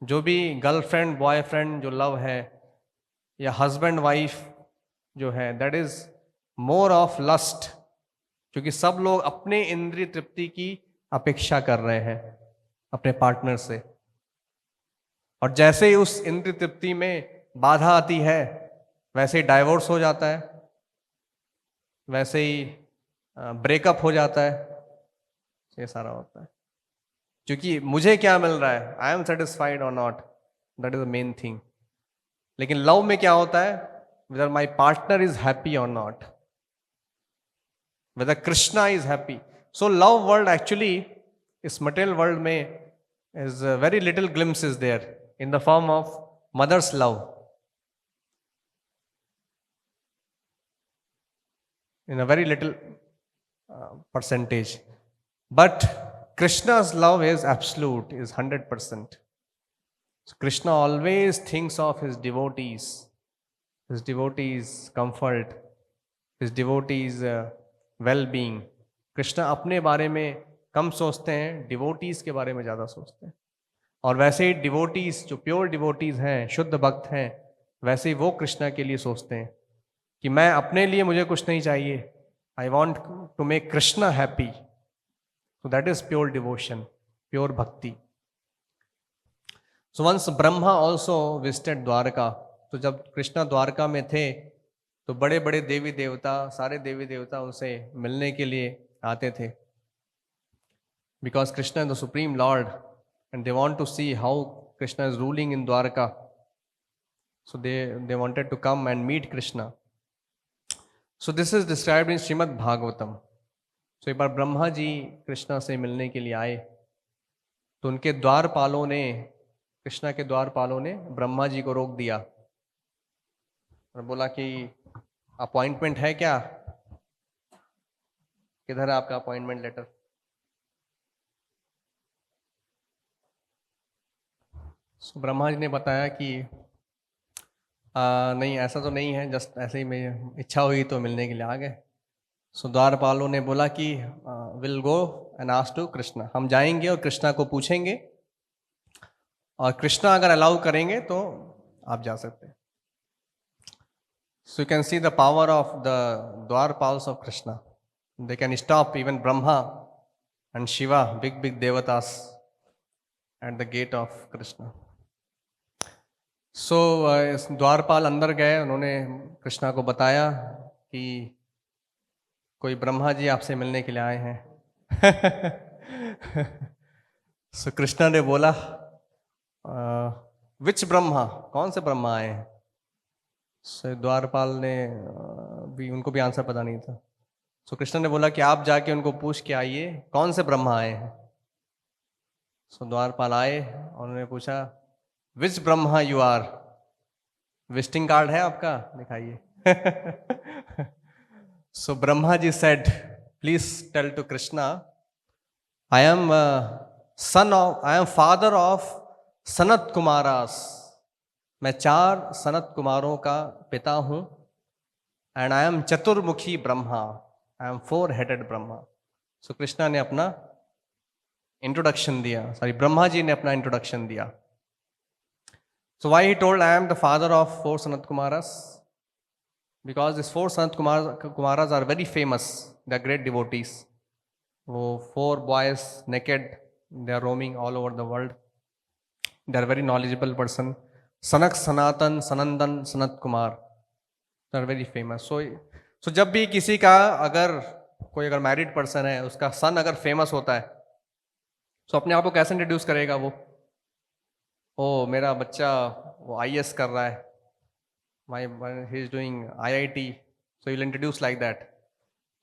जो भी गर्लफ्रेंड बॉयफ्रेंड जो लव है या हस्बैंड वाइफ जो है, that is more of lust. क्योंकि सब लोग अपने इंद्रिय तृप्ति की अपेक्षा कर रहे हैं अपने पार्टनर से, और जैसे ही उस इंद्रिय तृप्ति में बाधा आती है वैसे ही डाइवोर्स हो जाता है, वैसे ही ब्रेकअप हो जाता है. ये सारा होता है क्योंकि मुझे क्या मिल रहा है, आई एम सेटिस्फाइड और not, that is the main thing. लेकिन लव में क्या होता है, whether my partner is happy और not, whether Krishna is happy. So love world actually इस मटेरियल वर्ल्ड में is very little glimpse is there in the form of mother's love, in a very little percentage. But Krishna's love is absolute, is 100%. So Krishna always thinks of his devotees comfort, his devotees well-being. Krishna अपने बारे में कम सोचते हैं, devotees के बारे में ज़्यादा सोचते हैं. और वैसे ही डिवोटीज जो प्योर डिवोटीज हैं, शुद्ध भक्त हैं, वैसे ही वो कृष्णा के लिए सोचते हैं कि मैं अपने लिए मुझे कुछ नहीं चाहिए, I want to make Krishna happy. So that is pure devotion, pure bhakti. So once Brahma also visited Dwarka, तो जब कृष्णा द्वारका में थे तो बड़े बड़े देवी देवता, सारे देवी देवता उनसे मिलने के लिए आते थे, because Krishna is the supreme lord and they want to see how Krishna is ruling in Dwarka. So they wanted to come and meet Krishna. So this is described in Srimad Bhagavatam. सो एक बार ब्रह्मा जी कृष्णा से मिलने के लिए आए तो उनके द्वारपालों ने, कृष्णा के द्वारपालों ने ब्रह्मा जी को रोक दिया और बोला कि अपॉइंटमेंट है क्या, किधर है आपका अपॉइंटमेंट लेटर. सो ब्रह्मा जी ने बताया कि नहीं ऐसा तो नहीं है, जस्ट ऐसे ही मैं इच्छा हुई तो मिलने के लिए आ गए. सो द्वारपालों ने बोला कि will go and ask to Krishna, हम जाएंगे और कृष्णा को पूछेंगे और कृष्णा अगर अलाउ करेंगे तो आप जा सकते हैं. So you can see the power of the dwarpals of Krishna. They can stop even Brahma and Shiva, big big devatas at the gate of Krishna. सो द्वारपाल अंदर गए, उन्होंने कृष्णा को बताया कि कोई ब्रह्मा जी आपसे मिलने के लिए आए हैं. सो कृष्णा ने बोला विच ब्रह्मा, कौन से ब्रह्मा आए हैं. सो द्वारपाल ने भी, उनको भी आंसर पता नहीं था. सो कृष्णा ने बोला कि आप जाके उनको पूछ के आइए कौन से ब्रह्मा आए हैं. सो द्वारपाल आए और उन्होंने पूछा which Brahma you are, visiting card है आपका, दिखाइए. So Brahma ji said please tell to Krishna I am father of Sanat Kumaras, मैं 4 सनत कुमारों का पिता हूं. And I am Chaturmukhi Brahma, I am 4-headed Brahma. So Krishna ने अपना इंट्रोडक्शन दिया, सॉरी ब्रह्मा जी ने अपना इंट्रोडक्शन दिया. So why he told I am the father of 4 Sanat Kumaras? Because these 4 Sanat Kumaras are very famous. They are great devotees. वो 4 boys naked, they are roaming all over the world. They are very knowledgeable person. Sanak, Sanatan, Sanandan, Sanat Kumar. They are very famous. So जब भी किसी का कोई अगर married person है, उसका सन अगर फेमस होता है, तो अपने आप को कैसे इंट्रोड्यूस करेगा वो, ओ मेरा बच्चा वो IAS कर रहा है, my he is doing IIT, so you'll introduce like that.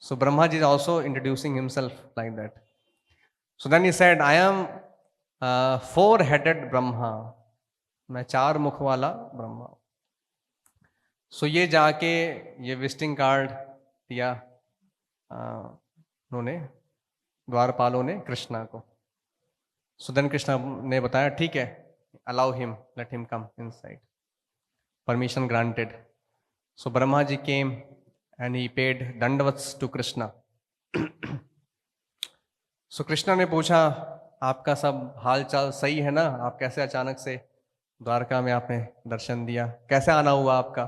So Brahma ji is also introducing himself like that. So then he said I am 4-headed Brahma, मैं 4 मुख वाला ब्रह्मा. सो ये जाके ये विजिटिंग कार्ड दिया उन्होंने, द्वारपालों ने कृष्णा को. सो देन कृष्णा ने बताया ठीक है, allow him, let him come inside. Permission granted. So Brahma ji came and he paid dandavats to Krishna. So Krishna ने पूछा आपका सब हाल चाल सही है ना, आप कैसे अचानक से द्वारका में आपने दर्शन दिया, कैसे आना हुआ आपका,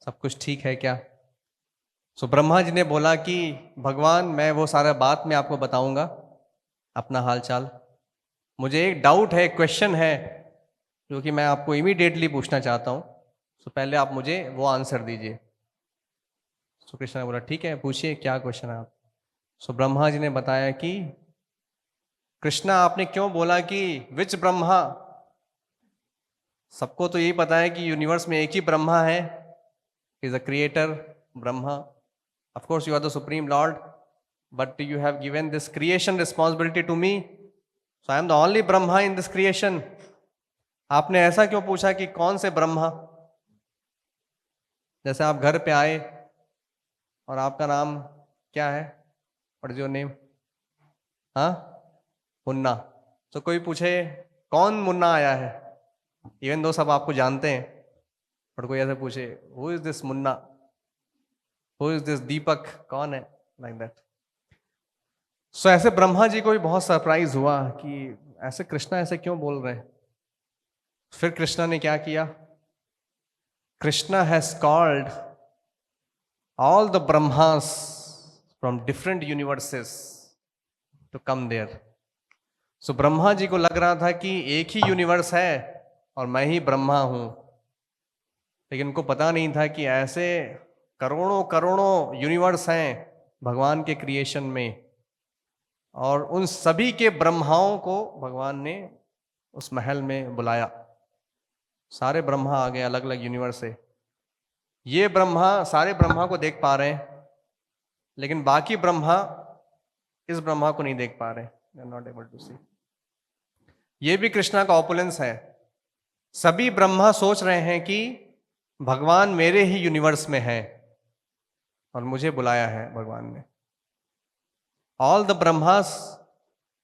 सब कुछ ठीक है क्या. सो ब्रह्मा जी ने बोला कि भगवान मैं वो सारा बात मैं आपको बताऊंगा, अपना हाल चाल. मुझे एक डाउट है, एक क्वेश्चन है जो कि मैं आपको इमीडिएटली पूछना चाहता हूँ. सो पहले आप मुझे वो आंसर दीजिए. सो कृष्ण ने बोला ठीक है पूछिए क्या क्वेश्चन है आप. सो ब्रह्मा जी ने बताया कि कृष्णा आपने क्यों बोला कि विच ब्रह्मा, सबको तो यही पता है कि यूनिवर्स में एक ही ब्रह्मा है, is a creator Brahma. Of course you are the supreme lord, but you have given this creation responsibility to me, so I am the only Brahma in this creation. आपने ऐसा क्यों पूछा कि कौन से ब्रह्मा, जैसे आप घर पे आए और आपका नाम क्या है, व्हाट इज योर नेम, हाँ मुन्ना. तो कोई पूछे कौन मुन्ना आया है, इवन दो सब आपको जानते हैं, और कोई ऐसे पूछे who is this Munna, who is this Deepak, कौन है, लाइक दैट. सो ऐसे ब्रह्मा जी को भी बहुत सरप्राइज हुआ कि ऐसे कृष्णा ऐसे क्यों बोल रहे हैं. फिर कृष्णा ने क्या किया, Krishna has called all the Brahmas from different universes to come there. So Brahma ji को लग रहा था कि एक ही यूनिवर्स है और मैं ही ब्रह्मा हूं। लेकिन उनको पता नहीं था कि ऐसे करोड़ों करोड़ों यूनिवर्स हैं भगवान के क्रिएशन में, और उन सभी के ब्रह्माओं को भगवान ने उस महल में बुलाया। सारे ब्रह्मा आ गए अलग अलग यूनिवर्स से। ये ब्रह्मा सारे ब्रह्मा को देख पा रहे हैं, लेकिन बाकी ब्रह्मा इस ब्रह्मा को नहीं देख पा रहे, they are not able to see. ये भी कृष्णा का ऑपुलेंस है। सभी ब्रह्मा सोच रहे हैं कि भगवान मेरे ही यूनिवर्स में है और मुझे बुलाया है भगवान ने। All the Brahmas,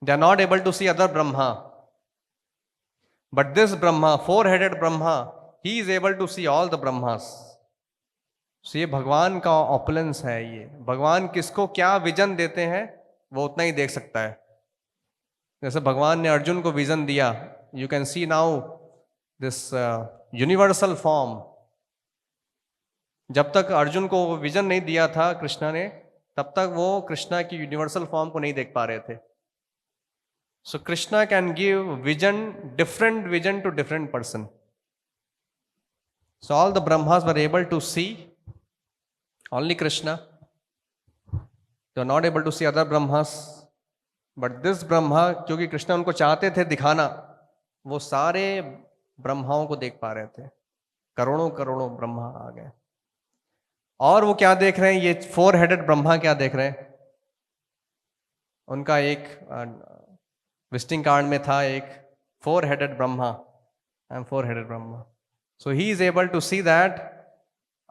they are not able to see other Brahma, but this Brahma, four headed Brahma, he is able to see all the Brahmas. ये भगवान का ऑपुलेंस है। ये भगवान किसको क्या विजन देते हैं वो उतना ही देख सकता है। जैसे भगवान ने अर्जुन को विजन दिया, you can C now this universal form. जब तक अर्जुन को वो विजन नहीं दिया था कृष्णा ने, तब तक वो कृष्णा की यूनिवर्सल फॉर्म को नहीं देख पा रहे थे। So Krishna can give vision, different vision to different person. So all the Brahmas were able to see only Krishna. They are not able to see other Brahmas. But this Brahma, क्योंकि कृष्णा उनको चाहते थे दिखाना, वो सारे ब्रह्माओं को देख पा रहे थे। करोड़ों करोड़ों ब्रह्मा आ गए। और वो क्या देख रहे हैं? ये फोर-हेडेड ब्रह्मा क्या देख रहे हैं? उनका एक विजिटिंग कार्ड में था एक four headed Brahma. I am four headed Brahma. So he is able to see that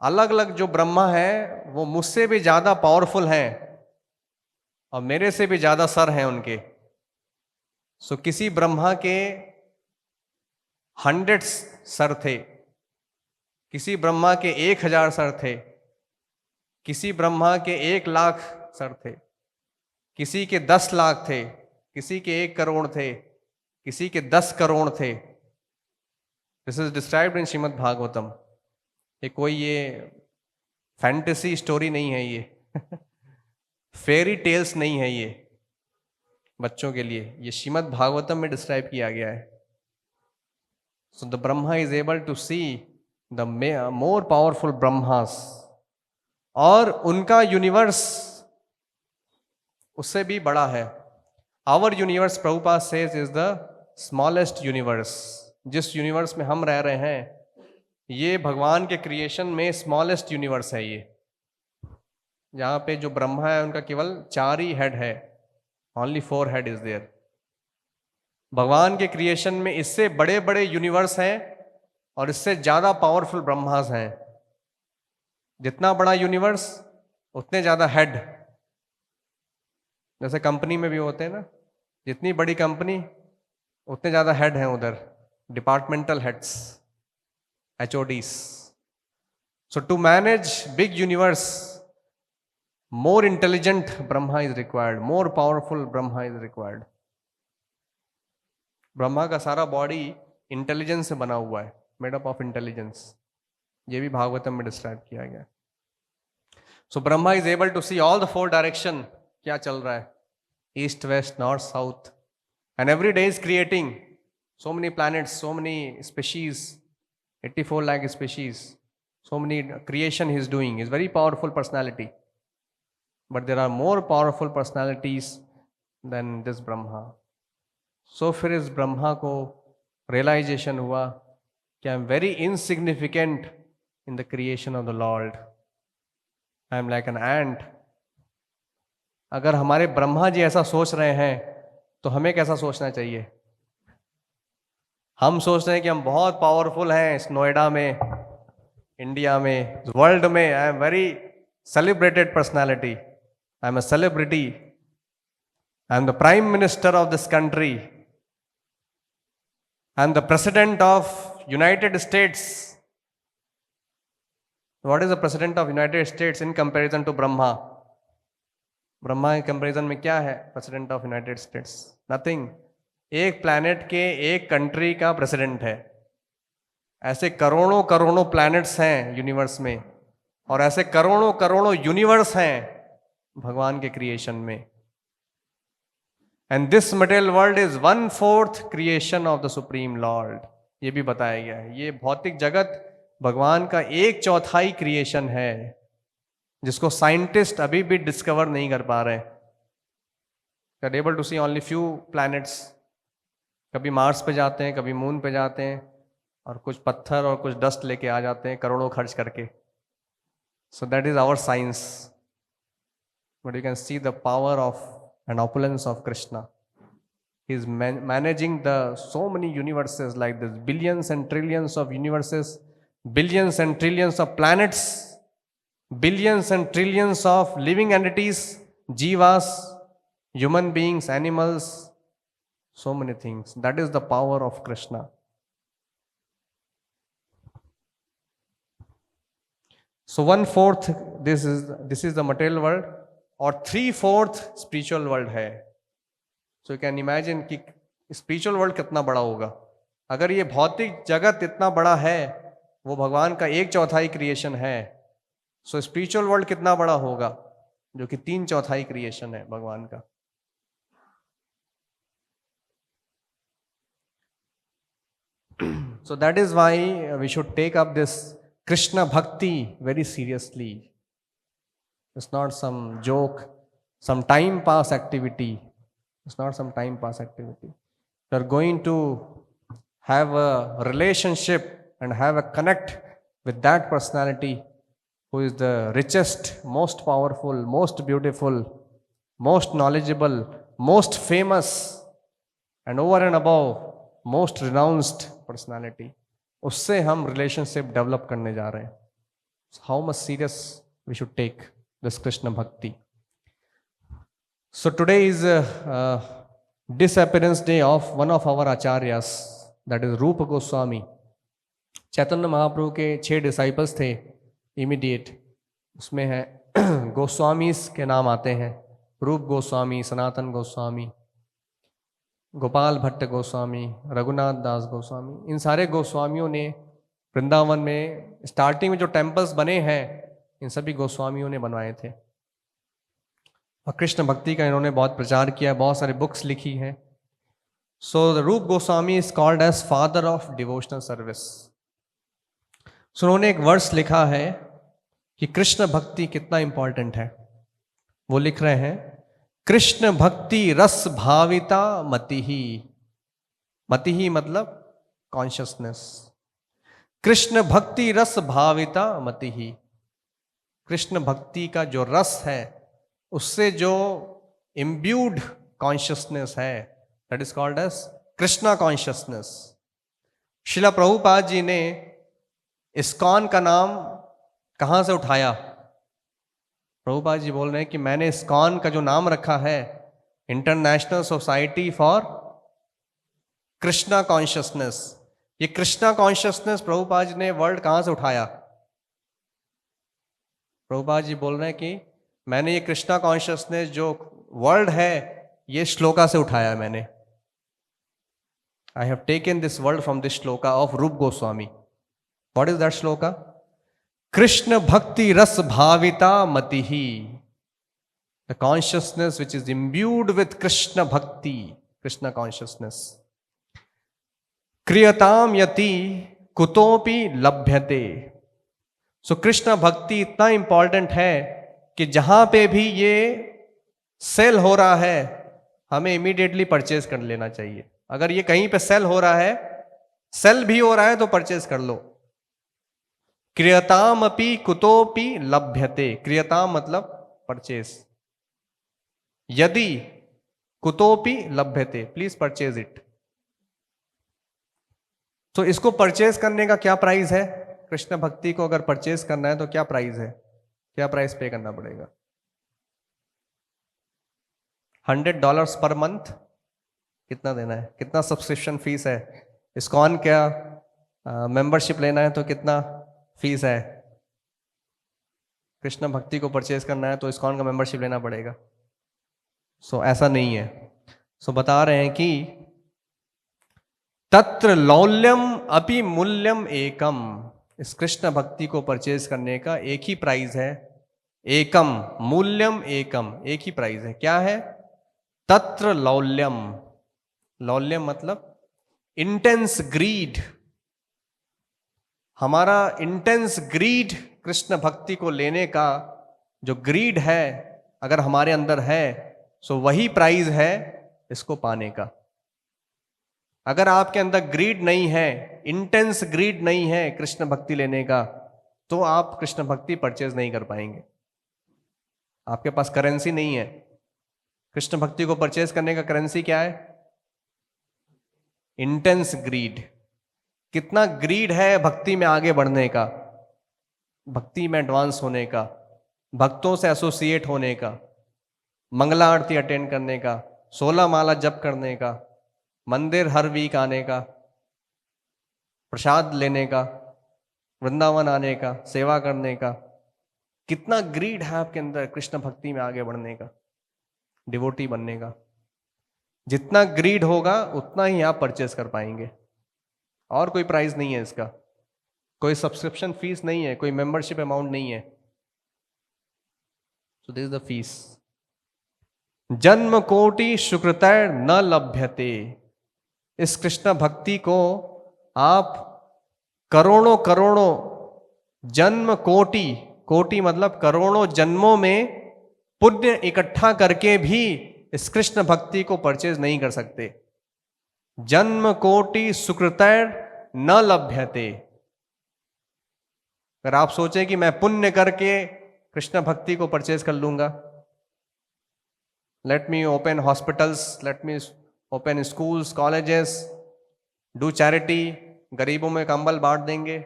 अलग अलग जो ब्रह्मा है वो मुझसे भी ज्यादा पावरफुल हैं और मेरे से भी ज्यादा सर हैं उनके। सो किसी ब्रह्मा के 100 सर थे, किसी ब्रह्मा के 1000 सर थे, किसी ब्रह्मा के 1,00,000 सर थे, किसी के 10 लाख थे, किसी के 1 करोड़ थे, किसी के 10 करोड़ थे। This is described in Srimad Bhagavatam. ये कोई ये फैंटेसी स्टोरी नहीं है, ये फेरी टेल्स नहीं है ये बच्चों के लिए, ये श्रीमद् भागवतम में डिस्क्राइब किया गया है। So the Brahma is able to see the more powerful Brahmas, और उनका यूनिवर्स उससे भी बड़ा है। Our universe, Prabhupada says, is the smallest universe. जिस यूनिवर्स में हम रह रहे हैं ये भगवान के क्रिएशन में स्मॉलेस्ट यूनिवर्स है। ये जहाँ पे जो ब्रह्मा है उनका केवल 4 ही हेड है, ओनली 4 हेड इज देयर। भगवान के क्रिएशन में इससे बड़े बड़े यूनिवर्स हैं और इससे ज्यादा पावरफुल ब्रह्मास हैं। जितना बड़ा यूनिवर्स उतने ज्यादा हेड। जैसे कंपनी में भी होते हैं ना, जितनी बड़ी कंपनी उतने ज्यादा हेड हैं उधर, departmental heads, HODs. So to manage big universe, more intelligent Brahma is required, more powerful Brahma is required. Brahma का सारा बॉडी इंटेलिजेंस से बना हुआ है, मेड अप ऑफ इंटेलिजेंस। ये भी भागवतम में डिस्क्राइब किया गया। So Brahma is able to see all the 4 direction, क्या चल रहा है, east, west, north, south, and every day is creating so many planets, so many species, 84 lakh species, so many creation he is doing. He is very powerful personality, but there are more powerful personalities than this Brahma. So फिर इस ब्रह्मा को realization हुआ कि I am very insignificant in the creation of the Lord. I am like an ant. अगर हमारे ब्रह्मा जी ऐसा सोच रहे हैं तो हमें कैसा सोचना चाहिए? हम सोच रहे हैं कि हम बहुत पावरफुल हैं, इस नोएडा में, इंडिया में, वर्ल्ड में। I am very celebrated personality, I am a celebrity, I am the prime minister of this country, I am the president of United States. What is the president of United States in comparison to Brahma? Brahma के comparison में क्या है president of United States? Nothing. एक planet के एक country का president है। ऐसे करोड़ों करोड़ों प्लैनेट्स हैं यूनिवर्स में, और ऐसे करोड़ों करोड़ों यूनिवर्स हैं भगवान के क्रिएशन में। And this material world is 1/4 creation of the supreme Lord. ये भी बताया गया है। ये भौतिक जगत भगवान का 1/4 क्रिएशन है, जिसको साइंटिस्ट अभी भी डिस्कवर नहीं कर पा रहे हैं। Are able to see only few planets. कभी मार्स पे जाते हैं, कभी मून पे जाते हैं, और कुछ पत्थर और कुछ डस्ट लेके आ जाते हैं करोड़ों खर्च करके। So that is our science, but you can see the power of and opulence of Krishna. He is managing the so many universes like this, billions and trillions of universes, billions and trillions of planets, billions and trillions of living entities, jivas, human beings, animals, so many things. That is the power of Krishna. So 1/4 this is the material world, और 3/4 spiritual world है. So you can imagine कि spiritual world कितना बड़ा होगा। अगर ये भौतिक जगत इतना बड़ा है, वो भगवान का 1/4 क्रिएशन है, सो स्पिरिचुअल वर्ल्ड कितना बड़ा होगा, जो कि 3/4 क्रिएशन है भगवान का। So that is why we should take up this Krishna bhakti very seriously. It's not some joke, some time pass activity. It's not some time pass activity. You are going to have a relationship and have a connect with that personality who is the richest, most powerful, most beautiful, most knowledgeable, most famous, and over and above most renounced personality. उससे हम relationship develop करने जा रहे हैं. So how much serious we should take this Krishna Bhakti. So today is disappearance day of one of our acharyas, that is Rupa Goswami. Chaitanya Mahaprabhu के 6 disciples थे immediate, उसमें है गोस्वामीस के नाम आते हैं, रूप गोस्वामी, सनातन गोस्वामी, गोपाल भट्ट गोस्वामी, रघुनाथ दास गोस्वामी. इन सारे गोस्वामियों ने वृंदावन में स्टार्टिंग में जो टेम्पल्स बने हैं, इन सभी गोस्वामियों ने बनवाए थे, और कृष्ण भक्ति का इन्होंने बहुत प्रचार किया, बहुत सारे बुक्स लिखी हैं. So the Rupa Goswami is called as father of devotional service. सो उन्होंने एक वर्स लिखा है कि कृष्ण भक्ति कितना इंपॉर्टेंट है. वो लिख रहे हैं, कृष्ण भक्ति रस भाविता मतिहि. मतिहि मतलब कॉन्शियसनेस. कृष्ण भक्ति रस भाविता मतिहि. कृष्ण भक्ति का जो रस है, उससे जो इम्ब्यूड कॉन्शियसनेस है, that is called as Krishna consciousness. Srila Prabhupada ji ने इस्कॉन का नाम कहाँ से उठाया? प्रभुपाद जी बोल रहे हैं कि मैंने इस्कॉन का जो नाम रखा है, international society for Krishna consciousness, ये कृष्णा कॉन्शियसनेस प्रभुपाद जी ने वर्ड कहाँ से उठाया? प्रभुपाद जी बोल रहे हैं कि मैंने ये कृष्णा कॉन्शियसनेस जो वर्ल्ड है, ये श्लोका से उठाया है मैंने. I have taken this word from this shloka of Rupa Goswami. What is that shloka? कृष्ण भक्ति रस भाविता मतिहि. The consciousness which is imbued with Krishna bhakti, Krishna consciousness. क्रियताम यति कुतोपि लभ्यते. सो कृष्ण भक्ति इतना इंपॉर्टेंट है कि जहां पे भी ये सेल हो रहा है, हमें इमीडिएटली परचेज कर लेना चाहिए. अगर ये कहीं पे सेल हो रहा है, सेल भी हो रहा है, तो परचेज कर लो. क्रियताम अपि कुतोपि लभ्यते. क्रियताम मतलब परचेज. यदि कुतोपि लभ्यते, प्लीज परचेज इट. तो इसको परचेज करने का क्या प्राइस है? कृष्ण भक्ति को अगर परचेज करना है तो क्या प्राइस है? क्या प्राइस पे करना पड़ेगा? $100 पर मंथ. कितना देना है? कितना सब्सक्रिप्शन फीस है? इस्कॉन क्या मेंबरशिप लेना है तो कितना फीस है? कृष्ण भक्ति को परचेज करना है तो इस्कॉन का मेंबरशिप लेना पड़ेगा. सो ऐसा नहीं है. सो बता रहे हैं कि तत्र लौल्यम अपि मूल्यम एकम. इस कृष्ण भक्ति को परचेज करने का एक ही प्राइस है. एकम मूल्यम एकम, एक ही प्राइस है. क्या है? तत्र लौल्यम. लौल्यम मतलब इंटेंस ग्रीड हमारा इंटेंस ग्रीड कृष्ण भक्ति को लेने का जो ग्रीड है अगर हमारे अंदर है, सो वही प्राइज है इसको पाने का। अगर आपके अंदर ग्रीड नहीं है, इंटेंस ग्रीड नहीं है कृष्ण भक्ति लेने का, तो आप कृष्ण भक्ति परचेज नहीं कर पाएंगे। आपके पास करेंसी नहीं है। कृष्ण भक्ति को परचेज करने का करेंसी क्या है? Intense grid. कितना ग्रीड है भक्ति में आगे बढ़ने का, भक्ति में एडवांस होने का, भक्तों से एसोसिएट होने का, मंगला आरती अटेंड करने का, 16 माला जप करने का, मंदिर हर वीक आने का, प्रसाद लेने का, वृंदावन आने का, सेवा करने का। कितना ग्रीड है आपके अंदर कृष्ण भक्ति में आगे बढ़ने का, डिवोटी बनने का। जितना ग्रीड होगा उतना ही आप परचेस कर पाएंगे। और कोई प्राइस नहीं है इसका, कोई सब्सक्रिप्शन फीस नहीं है, कोई मेंबरशिप अमाउंट नहीं है। सो दिस इज द फीस। जन्म कोटि सुकृतै न लभ्यते। इस कृष्ण भक्ति को आप करोड़ों करोड़ों जन्म कोटि, कोटि मतलब करोड़ों जन्मों में पुण्य इकट्ठा करके भी इस कृष्ण भक्ति को परचेज नहीं कर सकते। जन्म कोटि सुकृतै न लभ्यते। अगर आप सोचें कि मैं पुण्य करके कृष्ण भक्ति को परचेज कर लूंगा, let me open hospitals, let me open schools, colleges, do charity, गरीबों में कंबल बांट देंगे,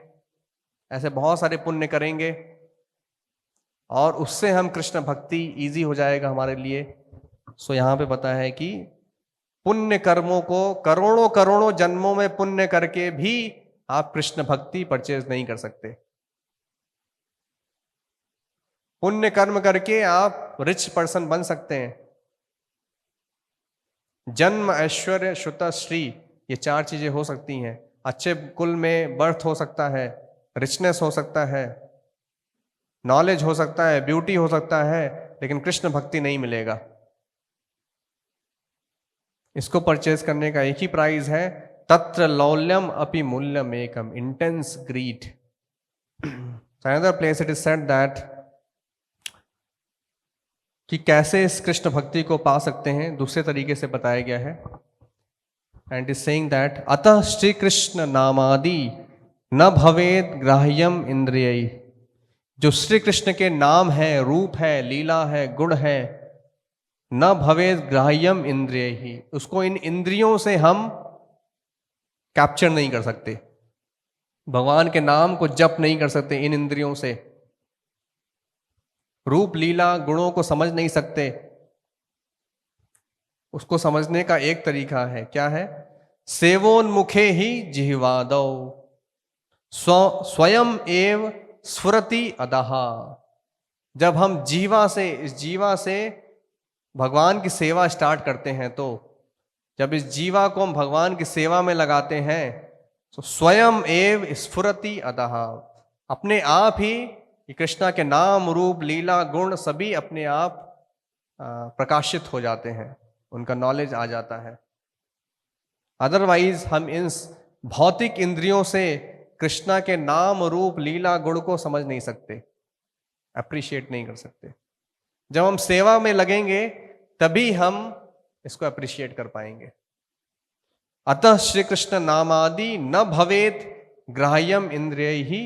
ऐसे बहुत सारे पुण्य करेंगे और उससे हम कृष्ण भक्ति इजी हो जाएगा हमारे लिए। सो यहां पे पता है कि पुण्य कर्मों को करोड़ों करोड़ों जन्मों में पुण्य करके भी आप कृष्ण भक्ति परचेज नहीं कर सकते। पुण्य कर्म करके आप रिच पर्सन बन सकते हैं। जन्म, ऐश्वर्य, श्रुत, श्री, ये 4 चीजें हो सकती हैं। अच्छे कुल में बर्थ हो सकता है, रिचनेस हो सकता है, नॉलेज हो सकता है, ब्यूटी हो सकता है, लेकिन कृष्ण भक्ति नहीं मिलेगा। इसको परचेज करने का एक ही प्राइस है, तत्र लौल्यम अपि मूल्यम एकम, intense greed. Another place it is said that कि कैसे इस कृष्ण भक्ति को पा सकते हैं, दूसरे तरीके से बताया गया है। एंड इज सेइंग दैट अतः श्री कृष्ण नामादि न भवेद ग्राह्यम इंद्रिय। जो श्री कृष्ण के नाम है, रूप है, लीला है, गुण है, न भवेद ग्राह्यम इंद्रिय ही, उसको इन इंद्रियों से हम कैप्चर नहीं कर सकते। भगवान के नाम को जप नहीं कर सकते इन इंद्रियों से। रूप, लीला, गुणों को समझ नहीं सकते। उसको समझने का एक तरीका है, क्या है? सेवोन्मुखे ही जिह्वादौ स्वयं एव स्फुरति अदहा। जब हम जीवा से, इस जीवा से भगवान की सेवा स्टार्ट करते हैं, तो जब इस जीवा को हम भगवान की सेवा में लगाते हैं तो स्वयं एव स्फुरति अदः, अपने आप ही कृष्णा के नाम, रूप, लीला, गुण सभी अपने आप प्रकाशित हो जाते हैं, उनका नॉलेज आ जाता है। अदरवाइज हम इन भौतिक इंद्रियों से कृष्णा के नाम, रूप, लीला, गुण को समझ नहीं सकते, अप्रिशिएट नहीं कर सकते। जब हम सेवा में लगेंगे तभी हम इसको अप्रिशिएट कर पाएंगे। अतः श्री कृष्ण नामादि न भवेत ग्राह्यम इंद्रिय ही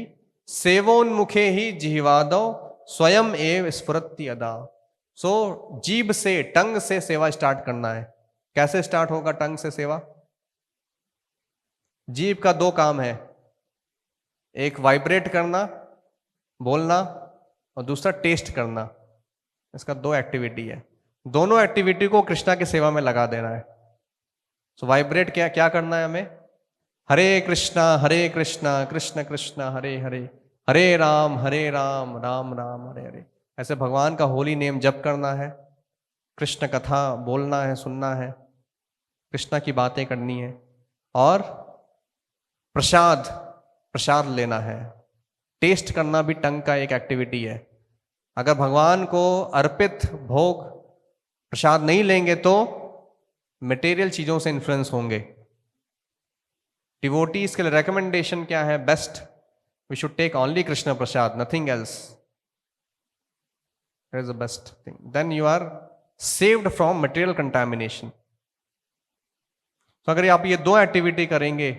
सेवोन्मुखे ही जिह्वादौ स्वयं एव स्फुरति अदा। सो जीभ से, टंग से सेवा स्टार्ट करना है। कैसे स्टार्ट होगा टंग से सेवा? जीभ का 2 काम है, एक वाइब्रेट करना, बोलना, और दूसरा टेस्ट करना। इसका 2 एक्टिविटी है। दोनों एक्टिविटी को कृष्णा की सेवा में लगा देना है। सो वाइब्रेट क्या करना है हमें? हरे कृष्णा कृष्ण कृष्ण हरे हरे, हरे राम राम राम हरे हरे। ऐसे भगवान का होली नेम जप करना है, कृष्ण कथा बोलना है, सुनना है, कृष्णा की बातें करनी है, और प्रसाद लेना है। टेस्ट करना भी टंग का एक एक्टिविटी है। अगर भगवान को अर्पित भोग प्रसाद नहीं लेंगे तो मटेरियल चीजों से इन्फ्लुएंस होंगे। डिवोटीज के लिए रिकमेंडेशन क्या है? Best We should take only Krishna Prasad, nothing else. That is the best thing. Then you are saved from material contamination. तो अगर आप ये दो एक्टिविटी करेंगे,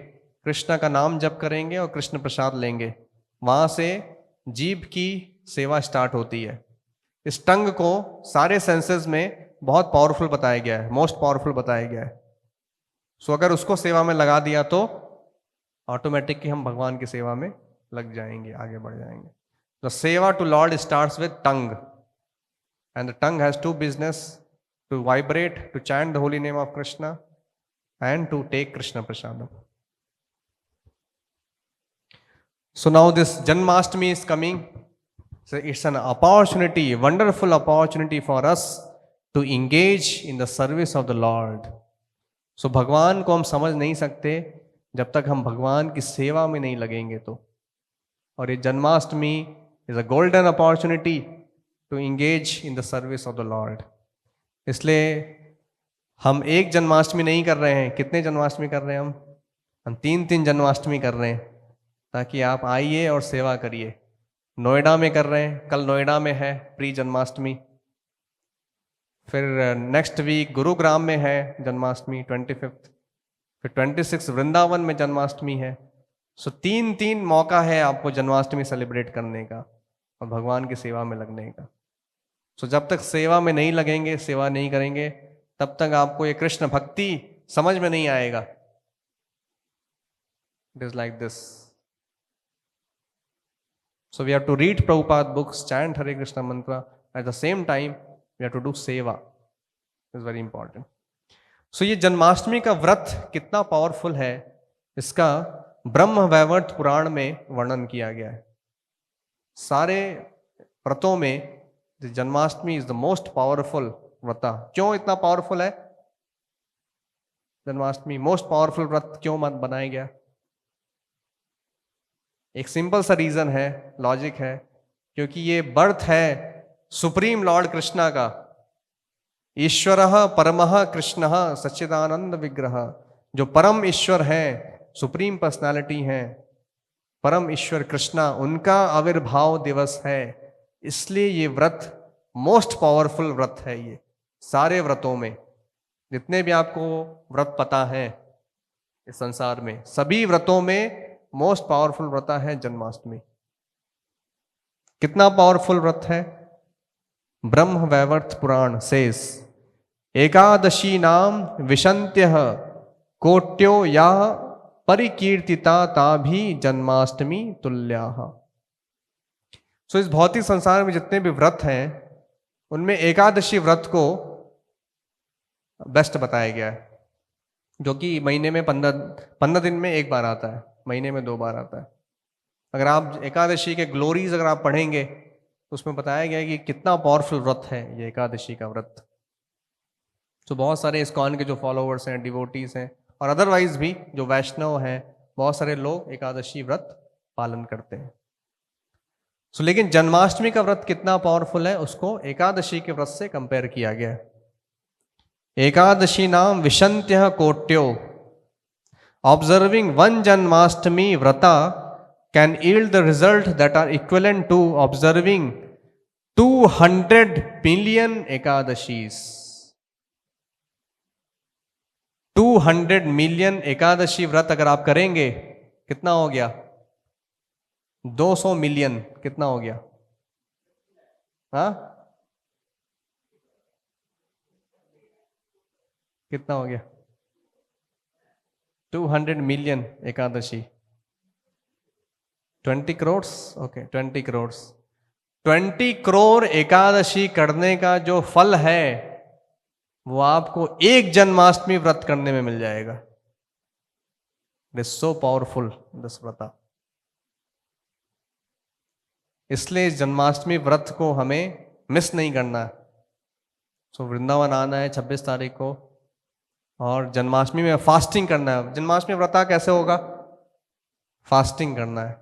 कृष्ण का नाम जप करेंगे और कृष्ण प्रसाद लेंगे, वहां से जीव की सेवा स्टार्ट होती है। इस टंग को सारे सेंसेस में बहुत पावरफुल बताया गया है, मोस्ट पावरफुल बताया गया है। सो अगर उसको सेवा में लगा दिया तो ऑटोमेटिकली हम भगवान की सेवा में लग जाएंगे, आगे बढ़ जाएंगे। The seva to lord starts with tongue, and the tongue has two business, to vibrate, to chant the holy name of Krishna and to take Krishna Prasadam. So now this Janmashtami is coming. So it's an opportunity, wonderful opportunity for us to engage in the service of the Lord. So भगवान को हम समझ नहीं सकते जब तक हम भगवान की सेवा में नहीं लगेंगे तो। और ये Janmashtami is a golden opportunity to engage in the service of the Lord. इसलिए हम एक जन्माष्टमी नहीं कर रहे हैं, कितने जन्माष्टमी कर रहे हैं हम 3 जन्माष्टमी कर रहे हैं, ताकि आप आइए और सेवा करिए। नोएडा में कर रहे हैं, कल नोएडा में है प्री जन्माष्टमी, फिर नेक्स्ट वीक गुरुग्राम में है जन्माष्टमी 25, फिर 26 वृंदावन में जन्माष्टमी है। सो 3 मौका है आपको जन्माष्टमी सेलिब्रेट करने का और भगवान की सेवा में लगने का। सो जब तक सेवा में नहीं लगेंगे, सेवा नहीं करेंगे, तब तक आपको ये कृष्ण भक्ति समझ में नहीं आएगा। It is like this. So we have to read Prabhupada books, chant Hare Krishna mantra, at the same time we have to do seva, is very important. So ये जन्माष्टमी का व्रत कितना पावरफुल है, इसका ब्रह्म वैवर्त पुराण में वर्णन किया गया है। सारे व्रतों में Janmashtami is the most powerful vrata. क्यों इतना पावरफुल है जन्माष्टमी? मोस्ट पावरफुल व्रत क्यों बनाया गया? एक सिंपल सा रीजन है, लॉजिक है, क्योंकि ये बर्थ है सुप्रीम लॉर्ड कृष्णा का। ईश्वरः परमः कृष्णः सच्चिदानंद विग्रह, जो परम ईश्वर है, सुप्रीम पर्सनालिटी है, परम ईश्वर कृष्णा, उनका आविर्भाव दिवस है। इसलिए ये व्रत मोस्ट पावरफुल व्रत है। ये सारे व्रतों में, जितने भी आपको व्रत पता है इस संसार में, सभी व्रतों में मोस्ट पावरफुल व्रत है जन्माष्टमी। कितना पावरफुल व्रत है? ब्रह्म वैवर्त पुराण सेस एकादशी नाम विशंत्यः कोट्यो या परिकीर्तिता ताभि जन्माष्टमी तुल्याः। सो इस भौतिक संसार में जितने भी व्रत हैं उनमें एकादशी व्रत को बेस्ट बताया गया है, जो कि महीने में 15 दिन में एक बार आता है, महीने में 2 बार आता है। अगर आप एकादशी के ग्लोरीज अगर आप पढ़ेंगे तो उसमें बताया गया है कि कितना पावरफुल व्रत है ये एकादशी का व्रत। तो बहुत सारे इस्कॉन के जो फॉलोवर्स हैं, डिवोटीज हैं, और अदरवाइज भी जो वैष्णव हैं, बहुत सारे लोग एकादशी व्रत पालन करते हैं। सो लेकिन जन्माष्टमी का व्रत कितना पावरफुल है, उसको एकादशी के व्रत से कंपेयर किया गया है। एकादशी नाम विशंत्यः कोट्यो, observing 1 Janmashtami vrata can yield the result that are equivalent to observing 200 million ekadashis। 200 million Ekadashi व्रत अगर आप करेंगे, कितना हो गया? 200 मिलियन। कितना हो गया? हाँ, कितना हो गया? 200 मिलियन एकादशी, 20 करोड़। ओके, 20 करोड़। 20 करोड़ एकादशी करने का जो फल है वो आपको एक जन्माष्टमी व्रत करने में मिल जाएगा। It is so powerful this व्रत। इसलिए इस जन्माष्टमी व्रत को हमें मिस नहीं करना है। सो वृंदावन आना है 26 तारीख को, और जन्माष्टमी में फास्टिंग करना है। जन्माष्टमी व्रत कैसे होगा? फास्टिंग करना है।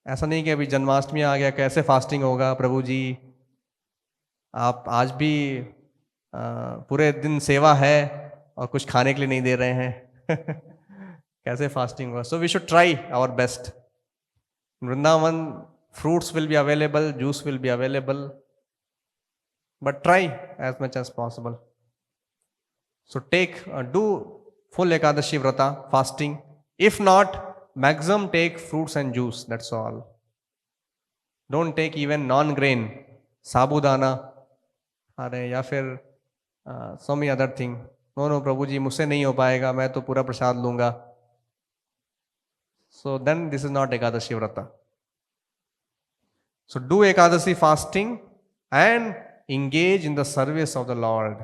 ऐसा नहीं कि अभी जन्माष्टमी आ गया कैसे फास्टिंग होगा प्रभु जी, आप आज भी पूरे दिन सेवा है और कुछ खाने के लिए नहीं दे रहे हैं कैसे फास्टिंग होगा? So we should try our best. Vrindavan, fruits will be available, juice will be available, but try as much as possible. So do full Ekadashi Vrata, fasting. If not, maximum take fruits and juice, that's all. Don't take even non-grain, sabudana, या फिर so many other thing. No, प्रभु जी मुझसे नहीं हो पाएगा, मैं तो पूरा प्रसाद लूंगा. So then this is not Ekadashi Vrata. So do Ekadashi fasting and engage in the service of the Lord.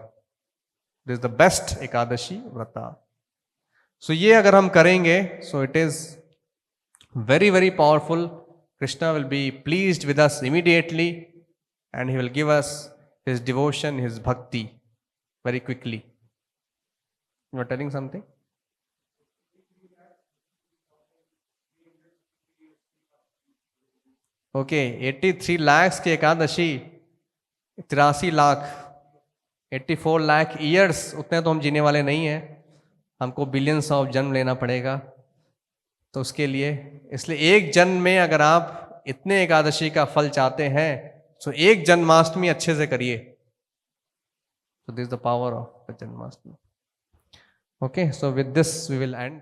This is the best Ekadashi Vrata. So ये अगर हम करेंगे, so it is very, very powerful. Krishna will be pleased with us immediately and he will give us his devotion, his bhakti very quickly. You are telling something? Okay, 83 lakhs की Ekadashi, 83 lakh, 84 lakh years, उतने तो हम जीने वाले नहीं हैं, हमको billions of जन्म लेना पड़ेगा. तो उसके लिए, इसलिए एक जन्म में अगर आप इतने एकादशी का फल चाहते हैं, तो एक जन्माष्टमी अच्छे से करिए. So this is the power of the Janmashtami. Okay, so with this we will end.